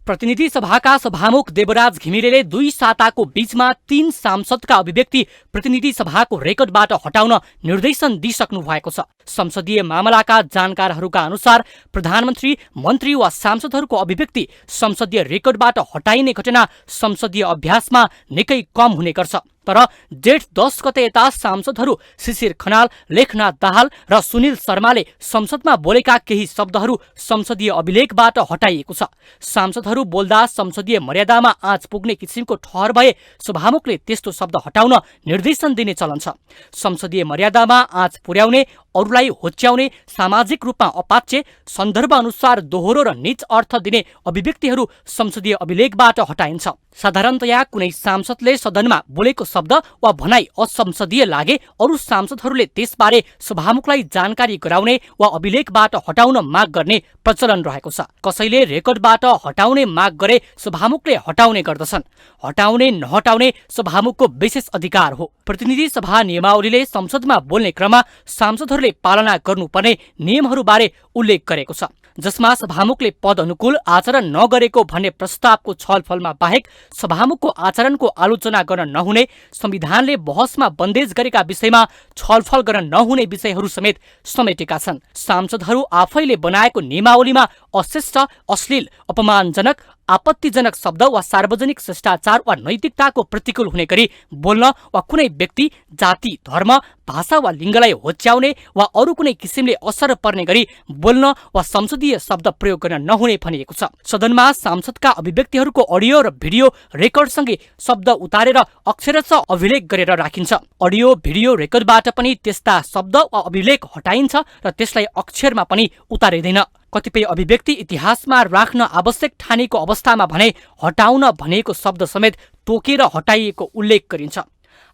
प्रतिनिधि सभाका सभामुख देवराज घिमिरेले 2 साताको बीचमा 3 सांसदका अभिव्यक्ति प्रतिनिधि सभाको रेकर्डबाट हटाउन निर्देशन दिइसक्नु भएको छ। संसदीय मामलाका जानकारहरूका अनुसार प्रधानमन्त्री, मन्त्री वा सांसदहरूको अभिव्यक्ति संसदीय रेकर्डबाट हटाइने घटना संसदीय अभ्यासमा निकै कम हुने गर्छ। तर जेठ 10 गते यता सांसदहरू शिशिर खनाल, लेखनाथ दाहाल र सुनिल शर्माले संसदमा बोलेका केही शब्दहरू संसदीय अभिलेखबाट हटाइएको छ। सांसदहरू बोल्दा संसदीय मर्यादामा आँच पुग्ने किसिमको ठहर भए सभामुखले त्यस्तो शब्द हटाउन निर्देशन दिने चलन छ। संसदीय मर्यादामा आँच पुर्याउने, अरूलाई होच्याउने, सामाजिक रूपमा अपाच्य, सन्दर्भ अनुसार दोहोरो र नीच अर्थ दिने अभिव्यक्तिहरू संसदीय अभिलेखबाट हटाइन्छ। साधारणतया कुनै सांसदले सदनमा बोलेको शब्द वा भनाई असंसदीय लागे अरू सांसदहरूले त्यसबारे सभामुखलाई जानकारी गराउने वा अभिलेखबाट हटाउन माग गर्ने प्रचलन रहेको छ। कसैले रेकर्डबाट हटाउने माग गरे सभामुखले हटाउने गर्दछन्। हटाउने नहटाउने सभामुखको विशेष अधिकार हो। प्रतिनिधि सभा नियमावलीले संसदमा बोल्ने क्रममा सांसदहरूले पालना गर्नुपर्ने नियमहरूबारे उल्लेख गरेको छ। जसमा सभामुखले पद अनुकूल आचरण नगरेको भन्ने प्रस्तावको छलफलमा बाहेक सभामुखको आचरणको आलोचना गर्न नहुने, संविधानले बहसमा बन्देज गरेका विषयमा छलफल गर्न नहुने विषयहरू समेत समेटेका छन्। सांसदहरू आफैले बनाएको नियमावलीमा अशिष्ट, अश्लील, अपमानजनक, आपत्तिजनक शब्द वा सार्वजनिक शिष्टाचार वा नैतिकताको प्रतिकूल हुने गरी बोल्न वा कुनै व्यक्ति, जाति, धर्म, भाषा वा लिङ्गलाई होच्याउने वा अरू कुनै किसिमले असर पर्ने गरी बोल्न वा संसदीय शब्द प्रयोग गर्न नहुने भनिएको छ। सदनमा सांसदका अभिव्यक्तिहरूको अडियो र भिडियो रेकर्डसँगै शब्द उतारेर अक्षरशः अभिलेख गरेर राखिन्छ। अडियो भिडियो रेकर्डबाट पनि त्यस्ता शब्द वा अभिलेख हटाइन्छ र त्यसलाई अक्षरमा पनि उतारिँदैन। कतिपय अभिव्यक्ति इतिहासमा राख्न आवश्यक ठानेको अवस्थामा भने हटाउन भनेको शब्द समेत तोकेर हटाइएको उल्लेख गरिन्छ।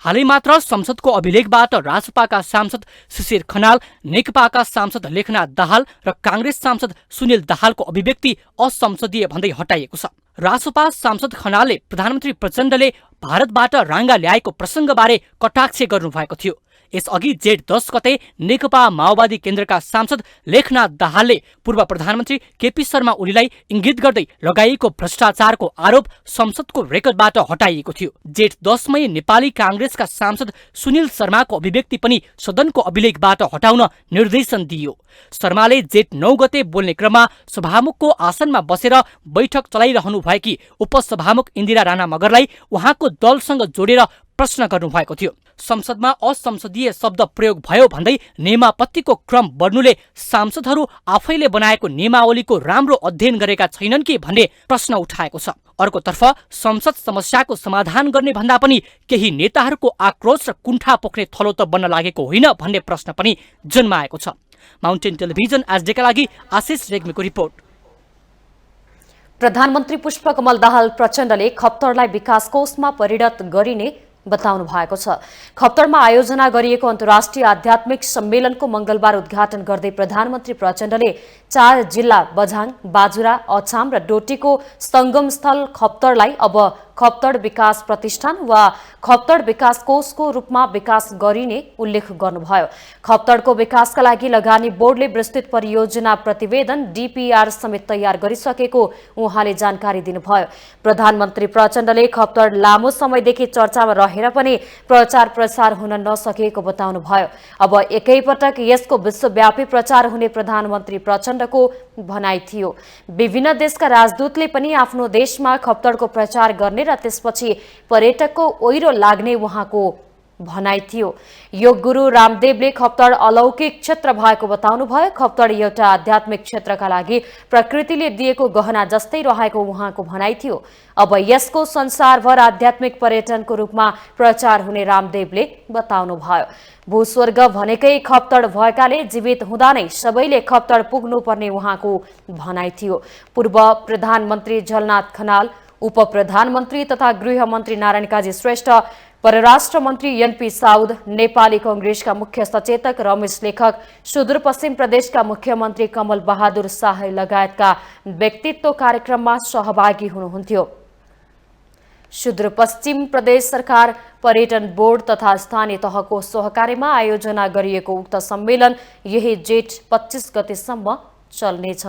हालै मात्र संसदको अभिलेखबाट रासपाका सांसद शिशिर खनाल, नेकपाका सांसद लेखनाथ दाहाल र कांग्रेस सांसद सुनिल दाहालको अभिव्यक्ति असंसदीय भन्दै हटाइएको छ। रासपा सांसद खनालले प्रधानमन्त्री प्रचण्डले भारतबाट राङ्गा ल्याएको प्रसङ्गबारे कटाक्ष गर्नुभएको थियो। यसअघि जेठ 10 गते नेकपा माओवादी केन्द्रका सांसद लेखनाथ दाहालले पूर्व प्रधानमन्त्री केपी शर्मा ओलीलाई इङ्गित गर्दै लगाइएको भ्रष्टाचारको आरोप संसदको रेकर्डबाट हटाइएको थियो। जेठ 10 मै नेपाली कांग्रेसका सांसद सुनिल शर्माको अभिव्यक्ति पनि सदनको अभिलेखबाट हटाउन निर्देशन दिइयो। शर्माले जेठ 9 गते बोल्ने क्रममा सभामुखको आसनमा बसेर बैठक चलाइरहनु भएकी उपसभामुख इन्दिरा राणा मगरलाई उहाँको दलसँग जोडेर प्रश्न गर्नुभएको थियो। संसदमा असंसदीय शब्द प्रयोग भयो भन्दै नियमापत्तिको क्रम बढ्नुले सांसदहरू आफैले बनाएको नियमावलीको राम्रो अध्ययन गरेका छैनन् कि भन्ने प्रश्न उठाएको छ। अर्कोतर्फ संसद समस्याको समाधान गर्ने भन्दा पनि केही नेताहरूको आक्रोश र कुण्ठा पोख्ने थलो त बन्न लागेको होइन भन्ने प्रश्न पनि जन्माएको छ। माउन्टेन टेलिभिजन एसडीका लागि आशिष रेग्मीको रिपोर्ट। प्रधानमन्त्री पुष्पकमल दाहाल प्रचण्डले खप्तडलाई विकास कोषमा परिणत गरिने बताउनु भएको छ। खप्तडमा आयोजना गरिएको अन्तर्राष्ट्रिय आध्यात्मिक सम्मेलनको मंगलबार उद्घाटन गर्दै प्रधानमन्त्री प्रचण्डले 4 जिल्ला बझाङ, बाजुरा, अछाम र डोटीको संगम स्थल खप्तडलाई अब खप्तड विकास प्रतिष्ठान वा खप्तड विकास कोषको रूपमा विकास गरिने उल्लेख गर्नुभयो। खप्तडको विकासका लागि लगानी बोर्डले विस्तृत परियोजना प्रतिवेदन डीपीआर समेत तयार गरिसकेको उहाँले जानकारी दिनुभयो। प्रधानमन्त्री प्रचण्डले खप्तड लामो समयदेखि चर्चामा रहेर पनि प्रचार प्रसार हुन नसकेको बताउनुभयो। अब एकैपटक यसको विश्वव्यापी प्रचार हुने प्रधानमन्त्री प्रचण्डको भनाइ थियो। विभिन्न देशका राजदूतले पनि आफ्नो देशमा खप्तडको प्रचार गर्ने र त्यसपछि पर्यटकको ओइरो लाग्ने उहाँको भनाइ थियो। योग गुरु रामदेवले खप्तड अलौकिक क्षेत्र भएको बताउनुभयो। खप्तड एउटा आध्यात्मिक क्षेत्रका लागि प्रकृतिले दिएको गहना जस्तै रहेको उहाँको भनाइ थियो। अब यसको संसारभर आध्यात्मिक पर्यटनको रूपमा प्रचार हुने रामदेवले बताउनुभयो। भूस्वर्ग भनेकै खप्तड भएकाले जीवित हुँदा नै सबैले खप्तड पुग्नुपर्ने उहाँको भनाइ थियो। पूर्व प्रधानमन्त्री झलनाथ खनाल, उप प्रधानमन्त्री तथा गृहमन्त्री नारायण काजी श्रेष्ठ, परराष्ट्र मन्त्री एनपी साउद, नेपाली कांग्रेसका मुख्य सचेतक रमेश लेखक, सुदूरपश्चिम प्रदेशका मुख्यमन्त्री कमल बहादुर शाह लगायतका व्यक्तित्व कार्यक्रममा सहभागी हुनुहुन्थ्यो। सुदूरपश्चिम प्रदेश सरकार, पर्यटन बोर्ड तथा स्थानीय तहको सहकार्यमा आयोजना गरिएको उक्त सम्मेलन यही जेठ 25 गतेसम्म चल्नेछ।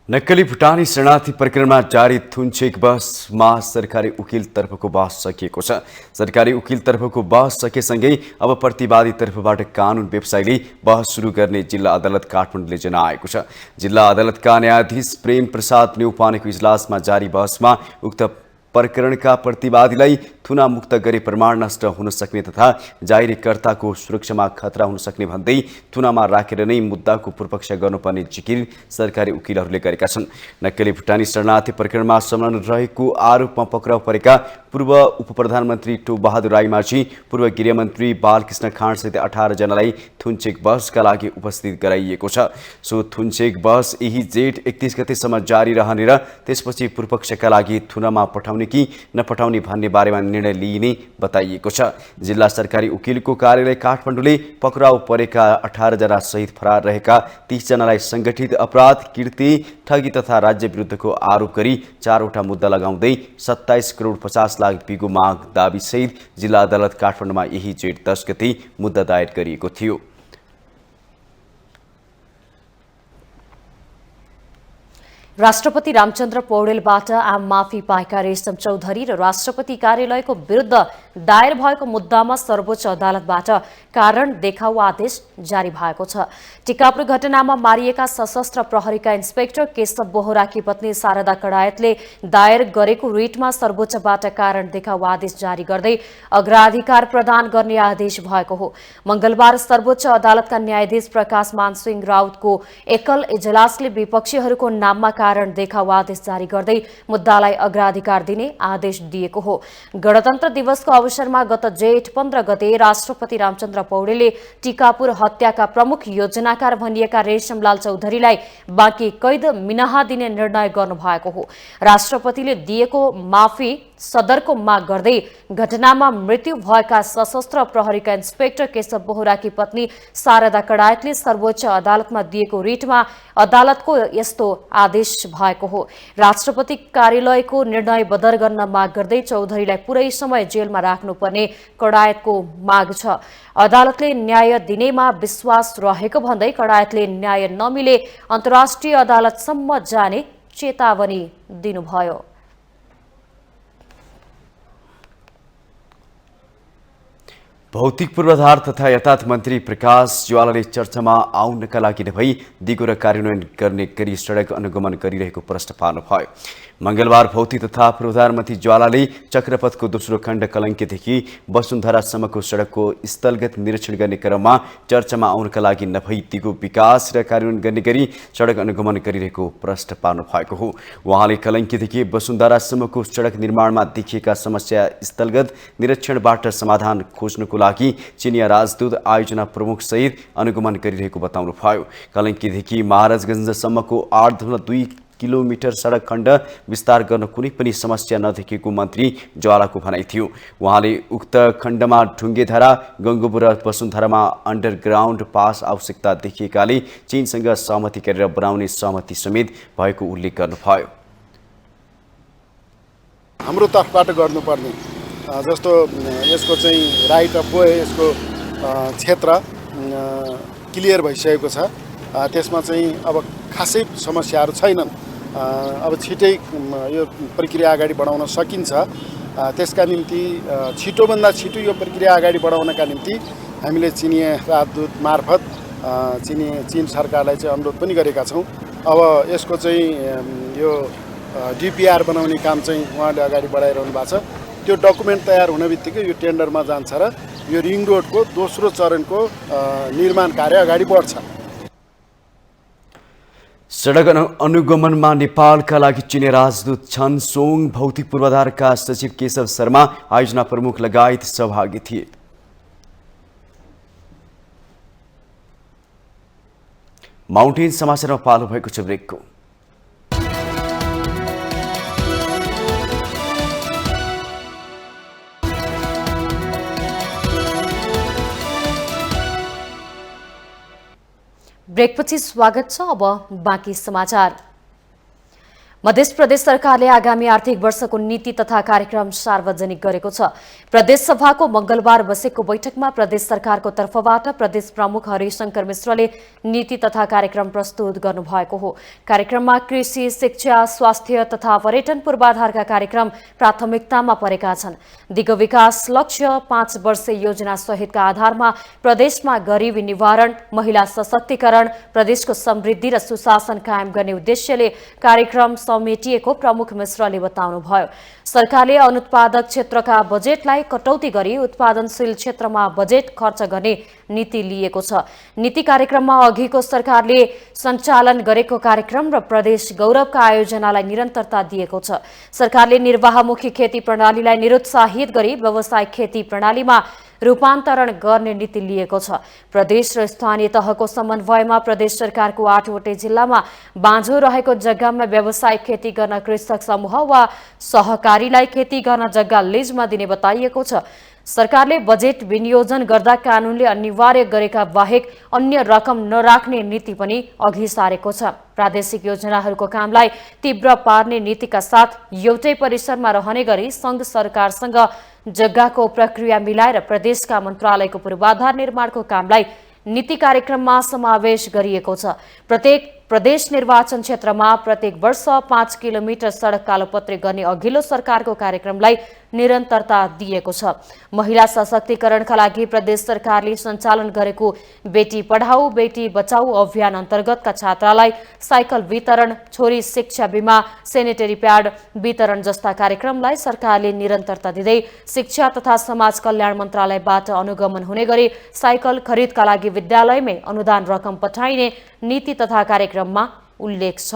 नक्कली भुटानी शरणार्थी प्रकरणमा जारी थुन्चेक बहसमा सरकारी उकिल तर्फको बहस सकिएको छ। सरकारी उकिल तर्फको बहस सकेसँगै अब प्रतिवादी तर्फबाट कानुन व्यवसायले बहस सुरु गर्ने जिल्ला अदालत काठमाडौँले जनाएको छ। जिल्ला अदालतका न्यायाधीश प्रेम प्रसाद न्यौपानेको इजलासमा जारी बहसमा उक्त प्रकरणका प्रतिवादीलाई थुना मुक्त गरे प्रमाण नष्ट हुन सक्ने तथा जाहेरीकर्ताको सुरक्षामा खतरा हुन सक्ने भन्दै थुनामा राखेर नै मुद्दाको पूर्वपक्ष गर्नुपर्ने जिकिर सरकारी उकिलहरूले गरेका छन्। नक्कली भुटानी शरणार्थी प्रकरणमा संलग्न रहेको आरोपमा पक्राउ परेका पूर्व उपप्रधानमन्त्री टो बहादुर राईमाझी, पूर्व गृहमन्त्री बालकृष्ण खाँडसहित 18 जनालाई थुन्चेक बहसका लागि उपस्थित गराइएको छ। सो थुन्चेक बहस यही जेठ 31 गतेसम्म जारी रहने र त्यसपछि पूर्वपक्षका लागि थुनामा पठाउने कि नपठाउने भन्ने बारेमा निर्णय लिइने बताइएको छ। जिल्ला सरकारी वकिलको कार्यालय काठमाडौँले पक्राउ परेका 18 जना सहित फरार रहेका 30 जनालाई संगठित अपराध, कीर्ति, ठगी तथा राज्य विरुद्धको आरोप गरी 4वटा मुद्दा लगाउँदै 27 करोड 50 लाख बिगो माग दाबी सहित जिल्ला अदालत काठमाडौँमा यही जेठ 10 गते मुद्दा दायर गरिएको थियो। राष्ट्रपति रामचन्द्र पौडेलबाट आम माफी पाएका रेशम चौधरी र राष्ट्रपति कार्यालयको विरुद्ध दायर भएको मुद्दामा सर्वोच्च अदालतबाट कारण देखाउ आदेश जारी भएको छ। टिकापुर घटनामा मारिएका सशस्त्र प्रहरीका इन्सपेक्टर केशव बोहराकी पत्नी शारदा कडायतले दायर गरेको रिटमा सर्वोच्चबाट कारण देखाउ आदेश जारी गर्दै अग्राधिकार प्रदान गर्ने आदेश भएको हो। मंगलबार सर्वोच्च अदालतका न्यायाधीश प्रकाश मानसिंह राउतको एकल इजलासले विपक्षीहरूको नाममा कारण देखाउ आदेश जारी गर्दै मुद्दालाई अग्राधिकार दिने आदेश दिएको हो। गणतन्त्र दिवसको अवसरमा गत जेठ 15 गते राष्ट्रपति रामचन्द्र पौडेलले टिकापुर हत्याका प्रमुख योजनाकार भनिएका रेशमलाल चौधरीलाई बाँकी कैद मिनाहा दिने निर्णय गर्नुभएको हो। राष्ट्रपतिले दिएको माफी सदरको माग गर्दै घटनामा मृत्यु भएका सशस्त्र प्रहरीका इन्सपेक्टर केशव बोहराकी पत्नी शारदा कडायतले सर्वोच्च अदालतमा दिएको रिटमा अदालतको यस्तो आदेश भएको हो। राष्ट्रपति कार्यालयको निर्णय बदर गर्न माग गर्दै चौधरीलाई पुरै समय जेलमा राख्नुपर्ने कडायतको माग छ। अदालतले न्याय दिनेमा विश्वास रहेको भन्दै कडायतले न्याय नमिले अन्तर्राष्ट्रिय अदालतसम्म जाने चेतावनी दिनुभयो। भौतिक पूर्वाधार तथा यातायात मन्त्री प्रकाश ज्वालाले चर्चामा आउनका लागि नभई दिगो र कार्यान्वयन गर्ने गरी सडक अनुगमन गरिरहेको प्रश्न पार्नुभयो। मंगलबार भौतिक तथा पूर्वाधार मन्त्री ज्वालाले चक्रपथको दोस्रो खण्ड कलङ्कीदेखि वसुन्धरासम्मको सडकको स्थलगत निरीक्षण गर्ने क्रममा चर्चामा आउनका लागि नभई दिगो विकास र कार्यान्वयन गर्ने गरी सडक अनुगमन गरिरहेको प्रश्न पार्नु भएको हो। उहाँले कलङ्कीदेखि वसुन्धरासम्मको सडक निर्माणमा देखिएका समस्या स्थलगत निरीक्षणबाट समाधान खोज्नको लागि चिनिया राजदूत आयोजना प्रमुख सहित अनुगमन गरिरहेको बताउनुभयो। कलङ्कीदेखि महाराजगञ्जसम्मको 8.2 किलोमिटर सडक खण्ड विस्तार गर्न कुनै पनि समस्या नदेखिएको मन्त्री ज्वालाको भनाइ थियो। उहाँले उक्त खण्डमा ढुङ्गेधारा, गङ्गोपुर र वसुन्धरामा अन्डरग्राउन्ड पास आवश्यकता देखिएकाले चीनसँग सहमति गरेर बनाउने सहमति समेत भएको उल्लेख गर्नुभयो। हाम्रो तर्फबाट गर्नुपर्ने जस्तो यसको चाहिँ राइट अफ वे, यसको क्षेत्र क्लियर भइसकेको छ। त्यसमा चाहिँ अब खासै समस्याहरू छैनन्। अब छिटै यो प्रक्रिया अगाडि बढाउन सकिन्छ। त्यसका निम्ति छिटोभन्दा छिटो यो प्रक्रिया अगाडि बढाउनका निम्ति हामीले चिनिया राजदूत मार्फत चीन सरकारलाई चाहिँ अनुरोध पनि गरेका छौँ। अब यसको चाहिँ यो डिपिआर बनाउने काम चाहिँ उहाँले अगाडि बढाइरहनु भएको छ। त्यो डकुमेन्ट तयार हुन बित्तिकै यो टेन्डरमा जान्छ र यो रिङ रोडको दोस्रो चरणको निर्माण कार्य अगाडि बढ्छ। सडक अनुगमनमा नेपालका लागि चिनिया राजदूत छन सोङ, भौतिक पूर्वाधारका सचिव केशव शर्मा, आयोजना प्रमुख लगायत सहभागी थिए। माउन्टेन समाचारमा पालो भएको छ ब्रेकको। ब्रेकपछि स्वागत छ। अब बाँकी समाचार। मध्य प्रदेश सरकारले आगामी आर्थिक वर्षको नीति तथा कार्यक्रम सार्वजनिक गरेको छ। प्रदेश सभाको मंगलबार बसेको बैठकमा प्रदेश सरकारको तर्फबाट प्रदेश प्रमुख हरिशंकर मिश्रले नीति तथा कार्यक्रम प्रस्तुत गर्नुभएको हो। कार्यक्रममा कृषि, शिक्षा, स्वास्थ्य तथा पर्यटन पूर्वाधारका कार्यक्रम प्राथमिकतामा परेका छन्। दिगो विकास लक्ष्य 5 वर्षे योजना सहितका आधारमा प्रदेशमा गरिबी निवारण, महिला सशक्तिकरण, प्रदेशको समृद्धि र सुशासन कायम गर्ने उद्देश्यले कार्यक्रम समेटिएको प्रमुख मिश्रले बताउनुभयो। सरकारले अनुत्पादक क्षेत्रका बजेटलाई कटौती गरी उत्पादनशील क्षेत्रमा बजेट खर्च गर्ने नीति लिएको छ। नीति कार्यक्रममा अघिको सरकारले सञ्चालन गरेको कार्यक्रम र प्रदेश गौरवका आयोजनालाई निरन्तरता दिएको छ। सरकारले निर्वाहमुखी खेती प्रणालीलाई निरुत्साहित गरी व्यावसायिक खेती प्रणालीमा रूपान्तरण गर्ने नीति लिएको छ। प्रदेश र स्थानीय तहको समन्वयमा प्रदेश सरकारको 8 वटै जिल्लामा बाँझो रहेको जग्गामा व्यावसायिक खेती गर्न कृषक समूह वा सहकारीलाई खेती गर्न जग्गा लिजमा दिने बताइएको छ। सरकारले बजेट विनियोजन गर्दा कानूनले अनिवार्य गरेका बाहेक अन्य रकम नराख्ने नीति पनि अघि सारेको छ। प्रादेशिक योजनाहरूको कामलाई तीव्र पार्ने नीतिका साथ एउटै परिसरमा रहने गरी संघ सरकारसँग जग्गाको प्रक्रिया मिलाएर प्रदेशका मन्त्रालयको पूर्वाधार निर्माणको कामलाई नीति कार्यक्रममा समावेश गरिएको छ। प्रत्येक प्रदेश निर्वाचन क्षेत्रमा प्रत्येक वर्ष 5 किलोमिटर सडक कालोपत्री गर्ने अघिल्लो सरकारको कार्यक्रमलाई निरन्तरता दिएको छ। महिला सशक्तिकरणका लागि प्रदेश सरकारले सञ्चालन गरेको बेटी पढाऊ बेटी बचाऊ अभियान अन्तर्गतका छात्रालाई साइकल वितरण, छोरी शिक्षा बीमा, सेनिटरी प्याड वितरण जस्ता कार्यक्रमलाई सरकारले निरन्तरता दिँदै शिक्षा तथा समाज कल्याण मन्त्रालयबाट अनुगमन हुने गरी साइकल खरिदका लागि विद्यालयमै अनुदान रकम पठाइने नीति तथा कार्यक्रममा उल्लेख छ।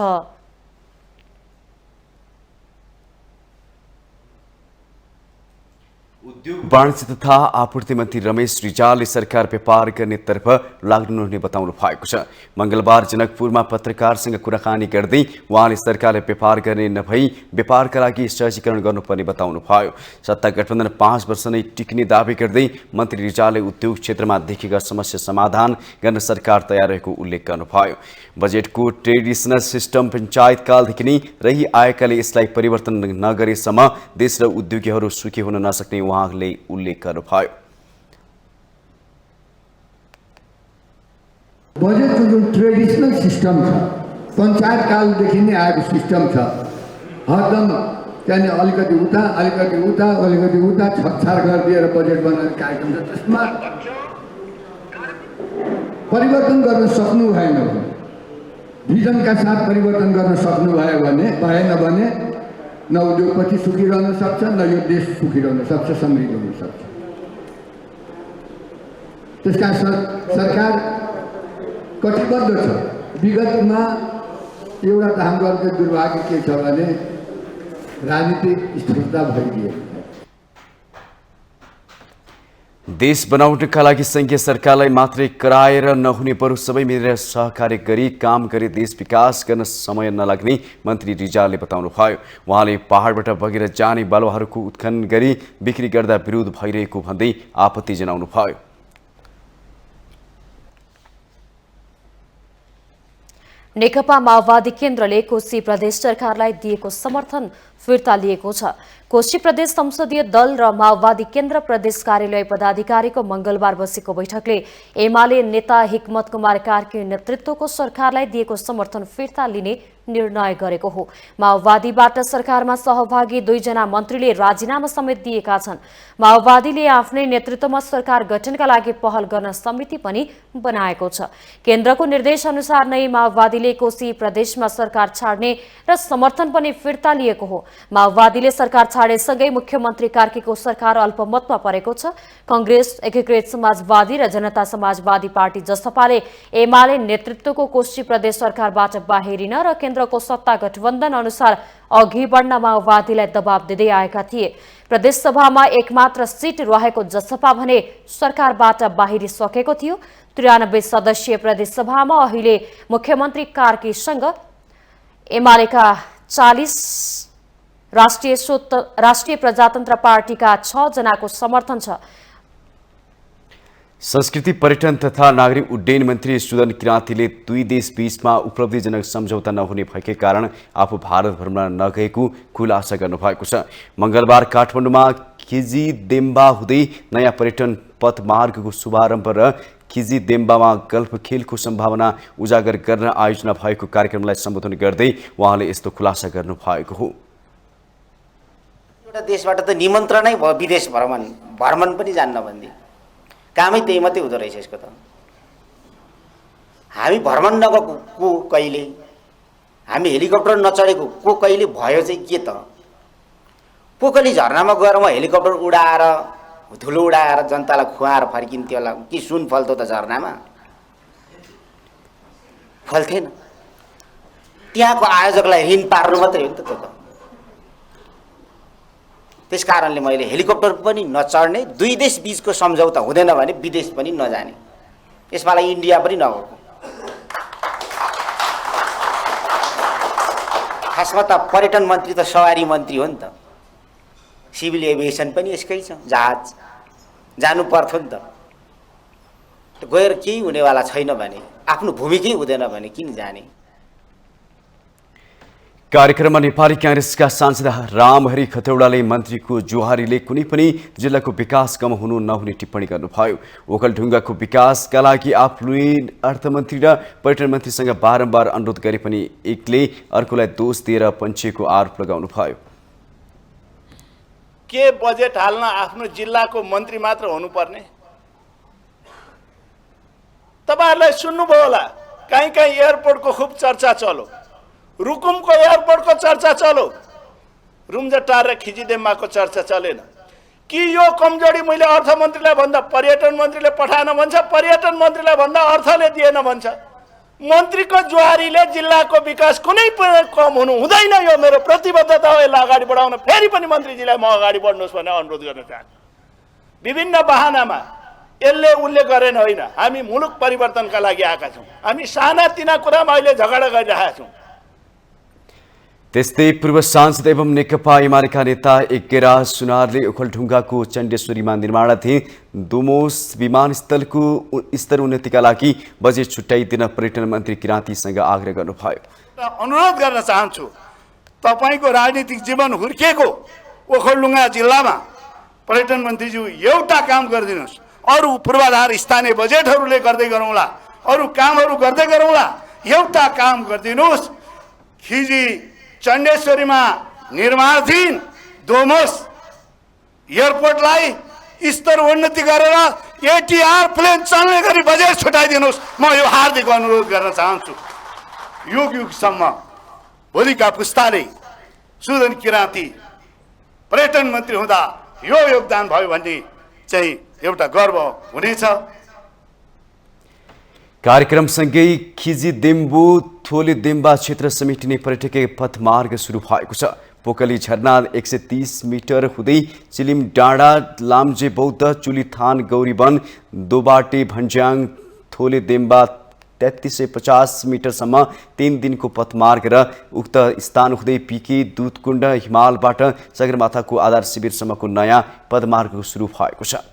उद्योग वाणिज्य तथा आपूर्ति मन्त्री रमेश रिजालले सरकार व्यापार गर्नेतर्फ लाग्नुहुने बताउनु भएको छ। मंगलबार जनकपुरमा पत्रकारसँग कुराकानी गर्दै उहाँले सरकारले व्यापार गर्ने नभई व्यापारका लागि सहजीकरण गर्नुपर्ने बताउनु भयो। सत्ता गठबन्धन 5 वर्ष नै टिक्ने दावी गर्दै मन्त्री रिजालले उद्योग क्षेत्रमा देखेका समस्या समाधान गर्न सरकार तयार रहेको उल्लेख गर्नुभयो। बजेटको ट्रेडिसनल सिस्टम पञ्चायत कालदेखि नै रही आएकाले यसलाई परिवर्तन नगरेसम्म देश र उद्योगीहरू सुखी हुन नसक्ने उहाँले उल्लेख गर्नुभयो। बजेटको जुन ट्रेडिसनल सिस्टम छ, पञ्चायत कालदेखि नै आएको सिस्टम छ, हरदम त्यहाँनिर अलिकति उता छकछार गरिदिएर बजेट बनाउने कार्यक्रम छ। त्यसमा परिवर्तन गर्न सक्नु भएन भने, भिजनका साथ परिवर्तन गर्न सक्नु भएन भने न उद्योगपति सुखी रहन सक्छ, न यो देश सुखी रहन सक्छ, समृद्ध हुन सक्छ। त्यसका सरकार कटिबद्ध छ। विगतमा एउटा त हाम्रो दुर्भाग्य के छ भने राजनीतिक स्थिरता भइदियो। देश बनाउनका लागि संघीय सरकारलाई मात्रै कराएर नहुने बरु सबै मिलेर सहकार्य गरी काम गरी देश विकास गर्न समय नलाग्ने मन्त्री रिजालले बताउनुभयो। उहाँले पहाडबाट बगेर जाने बालुवाहरूको उत्खनन गरी बिक्री गर्दा विरोध भइरहेको भन्दै आपत्ति जनाउनुभयो। नेकपा माओवादी केन्द्रले कोशी प्रदेश सरकारलाई दिएको समर्थन फिर्ता लिएको छ। कोशी प्रदेश संसदीय दल र माओवादी केन्द्र प्रदेश कार्यालय पदाधिकारीको मंगलबार बसेको बैठकले एमाले नेता हिक्मत कुमार कार्की नेतृत्वको सरकारलाई दिएको समर्थन फिर्ता लिने निर्णय गरेको हो। माओवादीबाट सरकारमा सहभागी 2 जना मन्त्रीले राजीनामा समेत दिएका छन्। माओवादीले आफ्नै नेतृत्वमा सरकार गठनका लागि पहल गर्न समिति पनि बनाएको छ। केन्द्रको निर्देश अनुसार नै माओवादीले कोशी प्रदेशमा सरकार छाड्ने र समर्थन पनि फिर्ता लिएको हो। माओवादीले सरकार छाडेसँगै मुख्यमन्त्री कार्कीको सरकार अल्पमतमा परेको छ। कांग्रेस, एकीकृत समाजवादी र जनता समाजवादी पार्टी जसपाले एमाले नेतृत्वको कोशी प्रदेश सरकारबाट बाहिरिन र केन्द्रको सत्ता गठबन्धन अनुसार अघि बढ्न माओवादीलाई दबाव दिँदै आएका थिए। प्रदेश सभामा एकमात्र सीट रहेको जसपा भने सरकारबाट बाहिरिसकेको थियो। 93 सदस्यीय प्रदेश सभामा अहिले मुख्यमन्त्री कार्कीसँग एमालेका 40 राष्ट्रिय प्रजातन्त्र पार्टीका 6 जनाको समर्थन छ। संस्कृति पर्यटन तथा नागरिक उड्डयन मन्त्री सुदन किराँतीले 2 देश बीचमा उपलब्धिजनक सम्झौता नहुने भएकै कारण आफू भारत भ्रमण नगएको खुलासा गर्नुभएको छ। मंगलबार काठमाडौँमा खिजीदेम्बा हुँदै नयाँ पर्यटन पथ मार्गको शुभारम्भ र खिजीदेम्बामा गल्फ खेलको सम्भावना उजागर गर्न आयोजना भएको कार्यक्रमलाई सम्बोधन गर्दै उहाँले यस्तो खुलासा गर्नुभएको हो। एउटा देशबाट त निमन्त्रणै भयो विदेश भ्रमण पनि जान्न भन्ने कामै त्यही मात्रै हुँदो रहेछ। यसको त हामी भ्रमण नगएको को कहिले, हामी हेलिकप्टर नचढेको को कहिले भयो चाहिँ के त? पोखली झरनामा गएर म हेलिकप्टर उडाएर धुलो उडाएर जनतालाई खुवाएर फर्किन्थ्यो होला कि सुन फल्थ्यो त झरनामा? फल्थेन। त्यहाँको आयोजकलाई ऋण पार्नु मात्रै हो नि त त्यो त। त्यस कारणले मैले हेलिकप्टर पनि नचढ्ने, 2 देश बीचको सम्झौता हुँदैन भने विदेश पनि नजाने, यसपालि इन्डिया पनि नगएको। खासमा त पर्यटन मन्त्री त सवारी मन्त्री हो नि त, सिभिल एभिएसन पनि यसकै छ, जहाज जानु पर्थ्यो नि त। गएर केही हुनेवाला छैन भने, आफ्नो भूमिकै हुँदैन भने किन जाने। कार्यक्रममा नेपाली कांग्रेसका सांसद रामहरि खतौडाले मन्त्रीको जोहारीले कुनै पनि जिल्लाको विकास कम हुनु नहुने टिप्पणी गर्नुभयो। ओखलढुङ्गाको विकासका लागि आफूले अर्थमन्त्री र पर्यटन मन्त्रीसँग बारम्बार अनुरोध गरे पनि एकले अर्कोलाई दोष दिएर पन्छिएको आरोप लगाउनुभयो। के बजेट हाल्न आफ्नो जिल्लाको मन्त्री मात्र हुनुपर्ने? तपाईहरुलाई सुन्नुभयो होला, कहीँ कहीँ एयरपोर्टको खुब चर्चा चलो, रुकुमको एयरपोर्टको चर्चा चलो, रुम्जाटार र खिचिदेम्बाको चर्चा चलेन। कि यो कमजोरी मैले अर्थमन्त्रीलाई भन्दा पर्यटन मन्त्रीले पठाएन भन्छ, पर्यटन मन्त्रीलाई भन्दा अर्थले दिएन भन्छ। मन्त्रीको जुहारीले जिल्लाको विकास कुनै पनि कम हुनु हुँदैन। यो मेरो प्रतिबद्धता हो, यसलाई अगाडि बढाउन फेरि पनि मन्त्रीजीलाई म अगाडि बढ्नुहोस् भनेर अनुरोध गर्न चाहन्छु। विभिन्न बहानामा यसले उसले गरेन होइन, हामी मुलुक परिवर्तनका लागि आएका छौँ। हामी सानातिना कुरामा अहिले झगडा गरिरहेका छौँ। त्यस्तै पूर्व सांसद एवं नेकपा एमालेका नेता एकेराज सुनारले ओखलढुङ्गाको चण्डेश्वरीमा निर्माणाधीन डोमोस विमानस्थलको स्तर उन्नतिका लागि बजेट छुट्याइदिन पर्यटन मन्त्री किराँतीसँग आग्रह गर्नुभयो। अनुरोध गर्न चाहन्छु, तपाईँको राजनीतिक जीवन हुर्किएको ओखलढुङ्गा जिल्लामा पर्यटन मन्त्रीज्यू एउटा काम गरिदिनुहोस्। अरू पूर्वाधार स्थानीय बजेटहरूले गर्दै गरौँला, अरू कामहरू गर्दै गरौँला, एउटा काम गरिदिनुहोस्। खिजी चण्डेश्वरीमा निर्माणाधीन डोमोस एयरपोर्टलाई स्तर उन्नति गरेर एटीआर प्लेन चल्ने गरी बजेट छुटाइदिनुहोस्। म यो हार्दिक अनुरोध गर्न चाहन्छु। युग युगसम्म भोलिका पुस्ताले सुदन किराँती पर्यटन मन्त्री हुँदा यो योगदान भयो भन्ने चाहिँ एउटा गर्व हुनेछ। कार्यक्रमसँगै खिजीदेम्बु थोलेदेम्बा क्षेत्र समेटिने पर्यटकीय पथ मार्ग सुरु भएको छ। पोकली झरना 130 मिटर हुँदै चिलिम डाँडा लाम्जे बौद्ध चुलिथान गौरीवन दोबाटे भन्ज्याङ थोलेदेम्बा 3350 मिटरसम्म 3 दिनको पथमार्ग र उक्त स्थान हुँदै पिके दुधकुण्ड हिमालबाट सगरमाथाको आधार शिविरसम्मको नयाँ पदमार्ग सुरु भएको छ।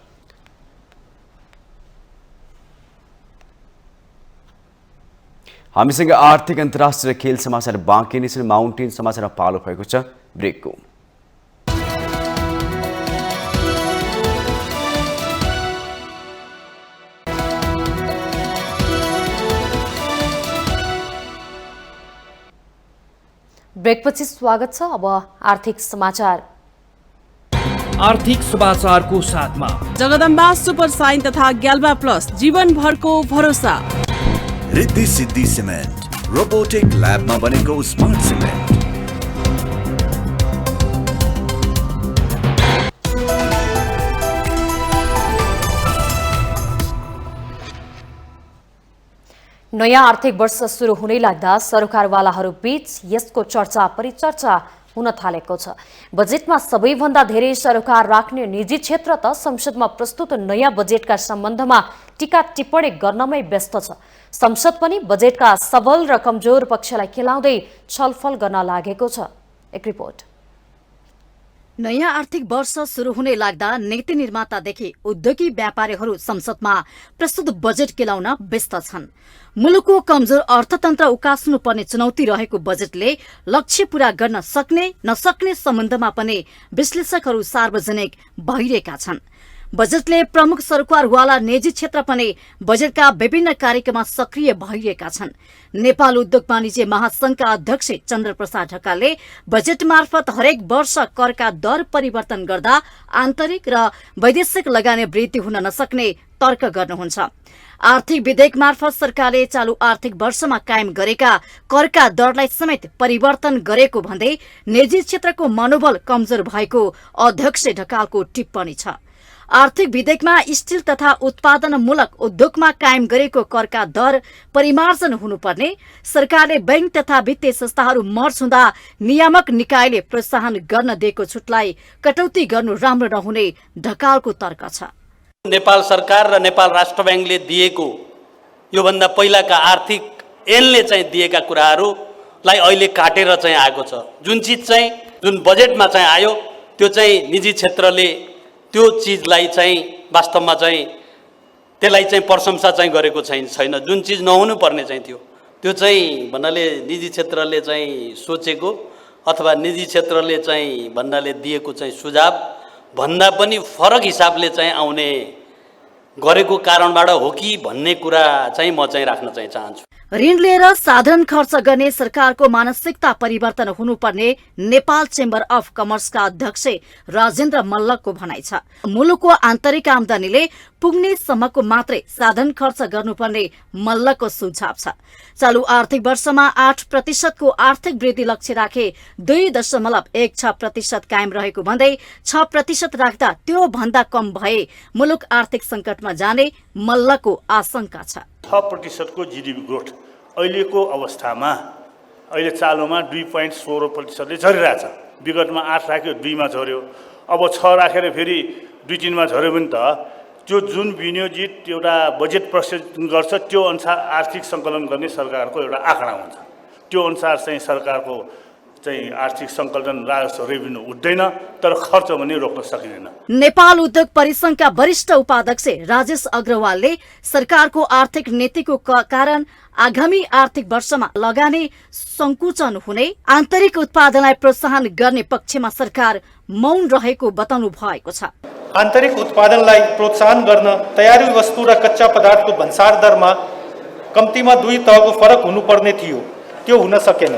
हामीसँग आर्थिक अन्तर्राष्ट्रिय खेल समाचार बाँकी नै छन्। माउन्टेन समाचार पालो भएको छ ब्रेकको। ब्रेकपछि स्वागत छ। अब आर्थिक समाचार। आर्थिक समाचारको साथमा जगदम्बा सुपर साइन तथा ग्याल्बा प्लस जीवनभरको भरोसा। रिद्धि सिद्धि सिमेन्ट रोबोटिक ल्याबमा बनेको स्मार्ट सिमेन्ट। नयाँ आर्थिक वर्ष सुरु हुनै लाग्दा सरकारवालाहरू बीच यसको चर्चा परिचर्चा हुन थालेको छ। बजेटमा सबैभन्दा धेरै सरकार राख्ने निजी क्षेत्र त संसदमा प्रस्तुत नयाँ बजेटका सम्बन्धमा टीका टिप्पणी गर्नमै व्यस्त छ। संसद पनि बजेटका सबल र कमजोर पक्षलाई खेलाउँदै छलफल गर्न लागेको छ। एक रिपोर्ट। नयाँ आर्थिक वर्ष सुरु हुनै लाग्दा नीति निर्मातादेखि उद्योगी व्यापारीहरू संसदमा प्रस्तुत बजेट केलाउन व्यस्त छन्। मुलुकको कमजोर अर्थतन्त्र उकास्नु पर्ने चुनौती रहेको बजेटले लक्ष्य पूरा गर्न सक्ने नसक्ने सम्बन्धमा पनि विश्लेषकहरू सार्वजनिक भइरहेका छन्। बजेटले प्रमुख सरकारवाला निजी क्षेत्र पनि बजेटका विभिन्न कार्यक्रममा सक्रिय भइरहेका छन्। नेपाल उद्योग वाणिज्य महासंघका अध्यक्ष चन्द्रप्रसाद ढकालले बजेट मार्फत हरेक वर्ष करका दर परिवर्तन गर्दा आन्तरिक र वैदेशिक लगानी वृद्धि हुन नसक्ने तर्क गर्नुहुन्छ। आर्थिक विधेयक मार्फत सरकारले चालू आर्थिक वर्षमा कायम गरेका करका दरलाई समेत परिवर्तन गरेको भन्दै निजी क्षेत्रको मनोबल कमजोर भएको अध्यक्ष ढकालको टिप्पणी छ। आर्थिक विधेयकमा स्टील तथा उत्पादनमूलक उद्योगमा कायम गरेको करका दर परिमार्जन हुनुपर्ने, सरकारले बैंक तथा वित्तीय संस्थाहरू मर्ज हुँदा नियामक निकायले प्रोत्साहन गर्न दिएको छुटलाई कटौती गर्नु राम्रो नहुने ढकालको तर्क छ। नेपाल सरकार र नेपाल राष्ट्र ब्याङ्कले दिएको योभन्दा पहिलाका आर्थिक ऐनले चाहिँ दिएका कुराहरू लाई अहिले काटेर चाहिँ आएको छ। जुन चिज चाहिँ जुन बजेटमा चाहिँ आयो त्यो चाहिँ निजी क्षेत्रले त्यो चिजलाई चाहिँ वास्तवमा चाहिँ त्यसलाई चाहिँ प्रशंसा चाहिँ गरेको छैन। जुन चिज नहुनु पर्ने चाहिँ थियो त्यो चाहिँ भन्नाले निजी क्षेत्रले चाहिँ सोचेको अथवा निजी क्षेत्रले चाहिँ भन्नाले दिएको चाहिँ सुझाव भन्दा पनि फरक हिसाबले चाहिँ आउने गरेको कारणबाट हो कि भन्ने कुरा चाहिँ म चाहिँ राख्न चाहिँ चाहन्छु। ऋण लिएर साधारण खर्च गर्ने सरकारको मानसिकता परिवर्तन हुनुपर्ने नेपाल चेम्बर अफ कमर्सका अध्यक्ष राजेन्द्र मल्लको भनाइ छ। मुलुकको आन्तरिक आमदानीले पुग्ने सम्मको मात्रै साधन खर्च गर्नुपर्ने मल्लको सुझाव छ। चालू आर्थिक वर्षमा 8% को आर्थिक वृद्धि लक्ष्य राखे 2.16% कायम रहेको भन्दै 6% राख्दा त्यो भन्दा कम भए मुलुक आर्थिक संकटमा जाने मल्लको आशंका छ। 6% को जीडीपी ग्रोथ अहिलेको अवस्थामा अहिले चालुमा 2.16%ले झरिरहेछ। विगतमा 8 राख्यो 2 मा झर्यो, अब 6 राखेर फेरि 2-3 मा झर्यो भने त त्यो जुन विनियोजित एउटा बजेट प्रस्तुत गर्छ त्यो अनुसार आर्थिक सङ्कलन गर्ने सरकारको एउटा आँकडा हुन्छ। त्यो अनुसार चाहिँ सरकारको चाहिँ आर्थिक सङ्कलन राजस्व रेभिन्यू उठ्दैन, तर खर्च भने रोक्न सकिँदैन। नेपाल उद्योग परिसंघका वरिष्ठ उपाध्यक्ष राजेश अग्रवालले सरकारको आर्थिक नीतिको कारण आगामी आर्थिक वर्षमा लगानी संकुचन हुने, आन्तरिक उत्पादनलाई प्रोत्साहन गर्ने पक्षमा सरकार मौन रहेको बताउनु भएको छ। आन्तरिक उत्पादनलाई प्रोत्साहन गर्न तयारी वस्तु र कच्चा पदार्थको भन्सार दरमा कम्तीमा 2 तहको फरक हुनुपर्ने थियो, त्यो हुन सकेन।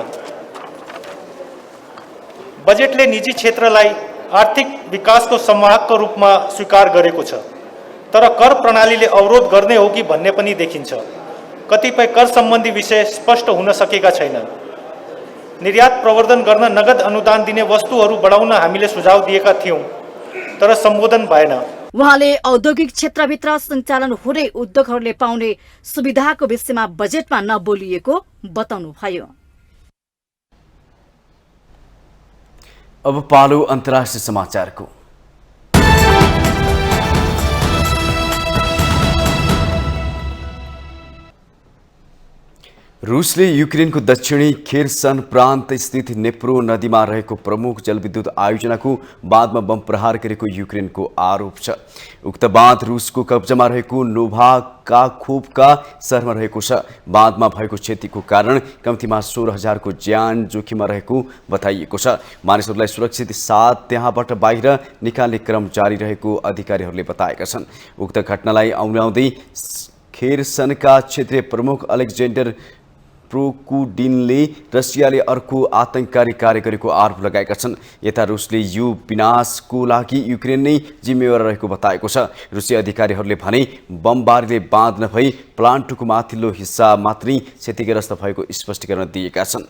बजेटले निजी क्षेत्रलाई आर्थिक विकासको संवाहकको रूपमा स्वीकार गरेको छ, तर कर प्रणालीले अवरोध गर्ने हो कि भन्ने पनि देखिन्छ। कतिपय कर सम्बन्धी विषय स्पष्ट हुन सकेका छैनन्। निर्यात प्रवर्धन गर्न नगद अनुदान दिने वस्तुहरू बढाउन हामीले सुझाव दिएका थियौं, तर सम्बोधन भएन। उहाँले औद्योगिक क्षेत्रभित्र सञ्चालन हुने उद्योगहरूले पाउने सुविधाको विषयमा बजेटमा नबोलिएको बताउनुभयो। अब पालो अन्तर्राष्ट्रिय समाचारको। रुसले युक्रेनको दक्षिणी खेर्सन प्रान्त स्थित नेप्रो नदीमा रहेको प्रमुख जलविद्युत आयोजनाको बाँधमा बम प्रहार गरेको युक्रेनको आरोप छ। उक्त बाँध रुसको कब्जामा रहेको नोभाकाखोभका सहरमा रहेको छ। बाँधमा भएको क्षतिको कारण कम्तीमा 16,000 को ज्यान जोखिममा रहेको बताइएको छ। मानिसहरूलाई सुरक्षित साथ त्यहाँबाट बाहिर निकाल्ने क्रम जारी रहेको अधिकारीहरूले बताएका छन्। उक्त घटनालाई औँल्याउँदै खेर्सनका क्षेत्रीय प्रमुख अलेक्जेन्डर प्रोकुडिनले रसियाले अर्को आतंककारी कार्य गरेको आरोप लगाएका छन्। यता रुसले यो विनाशको लागि युक्रेन नै जिम्मेवार रहेको बताएको छ। रुसी अधिकारीहरूले भने बमबारीले बाँध नभई प्लान्टको माथिल्लो हिस्सा मात्रै क्षतिग्रस्त भएको स्पष्टीकरण दिएका छन्।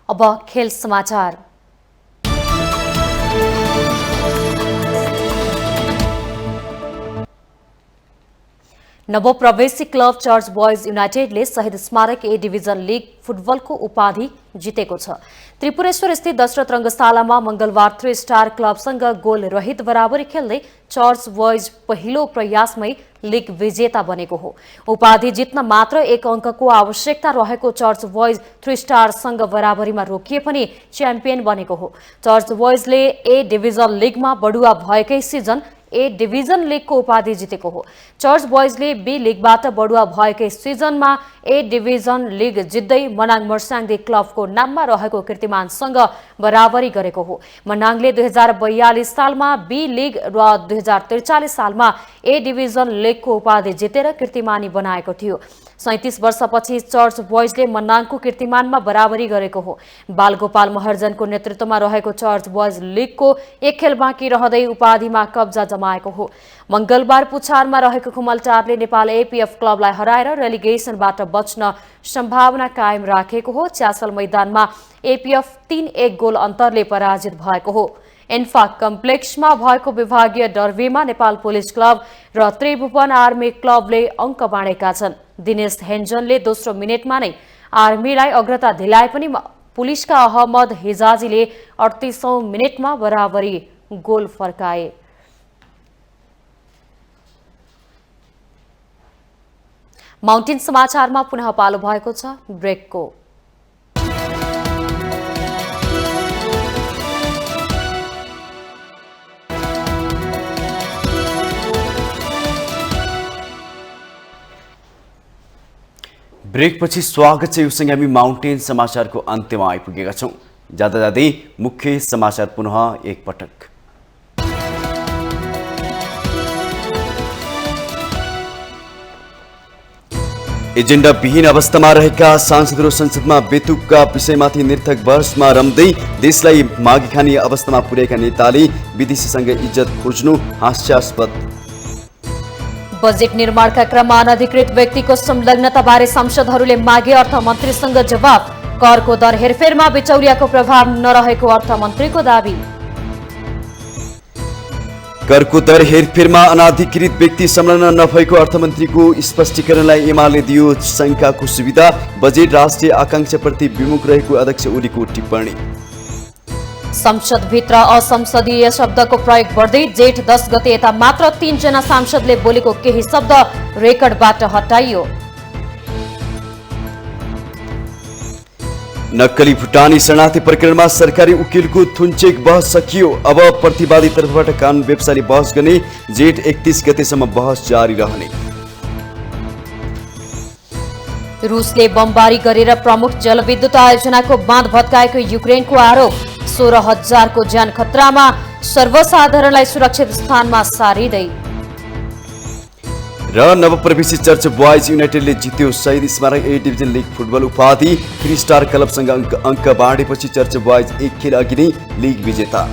अब खेल समाचार। नवप्रवेशी क्लब चर्च बॉयज युनाइटेडले शहीद स्मारक ए डिभिजन लीग फुटबलको उपाधि जितेको छ। त्रिपुरेश्वर स्थित दशरथ रंगशालामा मंगलबार 3 स्टार क्लबसँग गोल रहित बराबरी खेल्दै चर्च बॉयज पहिलो प्रयासमै लीग विजेता बनेको हो। उपाधि जित्न मात्र 1 अङ्कको आवश्यकता रहेको चर्च बॉयज 3 स्टारसँग बराबरीमा रोकिए पनि च्याम्पियन बनेको हो। चर्च बॉयजले ए डिभिजन लीगमा बढुवा भएकै सिजन ए डिभिजन लीगको उपाधि जितेको हो। चर्च बॉयजले बी लीगबाट बढुवा भएकै सिजनमा ए डिभिजन लीग जित्दै मनाङ मर्साङदी क्लबको नाममा रहेको कीर्तिमानसँग बराबरी गरेको हो। मनाङले 2042 सालमा बी लीग र 2043 सालमा ए डिभिजन लीगको उपाधि जितेर कीर्तिमानी बनाएको थियो। 37 वर्षपछि चर्च बॉयजले मनाङको कीर्तिमानमा बराबरी गरेको हो। बालगोपाल महर्जनको नेतृत्वमा रहेको चर्च बॉयज लीगको 1 खेल बाँकी रहँदै उपाधिमा कब्जा जमाएको हो। मंगलबार पुछारमा रहेको कुमलटारले नेपाल एपीएफ क्लबलाई हराएर रेलिगेसनबाट बच्न सम्भावना कायम राखेको हो। च्यासल मैदानमा एपीएफ 3-1 गोल अन्तरले पराजित भएको हो। एन्फा कम्प्लेक्समा भएको विभागीय डर्बीमा नेपाल पुलिस क्लब र त्रिभुवन आर्मी क्लबले अङ्क बाँडेका छन्। दिनेश हेन्जनले दोस्रो मिनेटमा नै आर्मीलाई अग्रता दिलाए पनि पुलिसका अहमद हिजाजीले 38औं मिनेटमा बराबरी गोल फर्काए। माउन्टेन समाचारमा पुनः पालो भएको छ ब्रेकको। ब्रेकपछि स्वागत छ। योसँग हामी माउन्टेन समाचारको अन्त्यमा आइपुगेका छौँ। जाँदा जाँदै मुख्य समाचार पुनः एकपटक। एजेन्डा विहीन अवस्थामा रहेका सांसदहरू संसदमा बेतुकका विषयमाथि निरर्थक बहसमा रम्दै देशलाई मागी खाने अवस्थामा पुर्याएका नेताले विदेशीसँग इज्जत खोज्नु हास्यास्पद। बजेट निर्माणका क्रममा अनधिकृत व्यक्तिको संलग्नताबारे सांसदहरूले मागे अर्थमन्त्रीसँग जवाब। करको दर हेरफेरमा बिचौलियाको प्रभाव नरहेको अर्थमन्त्रीको दावी। करको दर हेरफेरमा अनाधिकृत व्यक्ति संलग्न नभएको अर्थमन्त्रीको स्पष्टीकरणलाई एमाले दियो शंकाको सुविधा। बजेट राष्ट्रिय आकांक्षाप्रति विमुख रहेको अध्यक्ष ओलीको टिप्पणी। संसदभित्र असंसदीय शब्दको प्रयोग बढ्दै जेठ 10 गते यता मात्र 3 जना सांसदले बोलेको केही शब्द रेकर्डबाट हटाइयो। नक्कली भुटानी शरणार्थी प्रकरणमा सरकारी उकिलको थुन्चेक बहस सकियो। अब प्रतिवादी तर्फबाट कानुन व्यवसायले बहस गर्ने। जेठ 31 गतेसम्म बहस जारी रहने। रुसले बमबारी गरेर प्रमुख जलविद्युत आयोजनाको बाँध भत्काएको युक्रेनको आरोप। 16,000 को ज्यान खतरामा, सर्वसाधारणलाई सुरक्षित स्थानमा सारिँदै। र नवप्रवेशी चर्च बोइज युनाइटेडले जित्यो शहीद स्मारक ए डिभिजन लिग फुटबल उपाधि। थ्री स्टार क्लबसँग अङ्क बाँडेपछि चर्च बोइज एक खेल अघि नै लिग विजेता।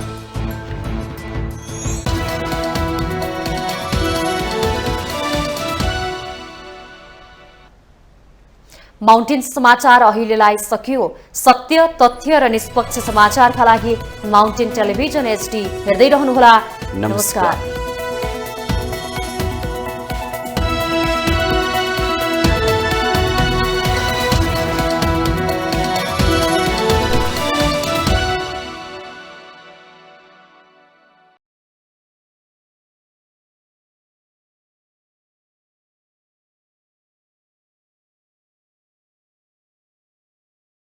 माउन्टेन समाचार अहिलेलाई सकियो। सत्य, तथ्य र निष्पक्ष समाचारका लागि माउन्टेन टेलिभिजन HD हेर्दै रहनुहोला। नमस्कार।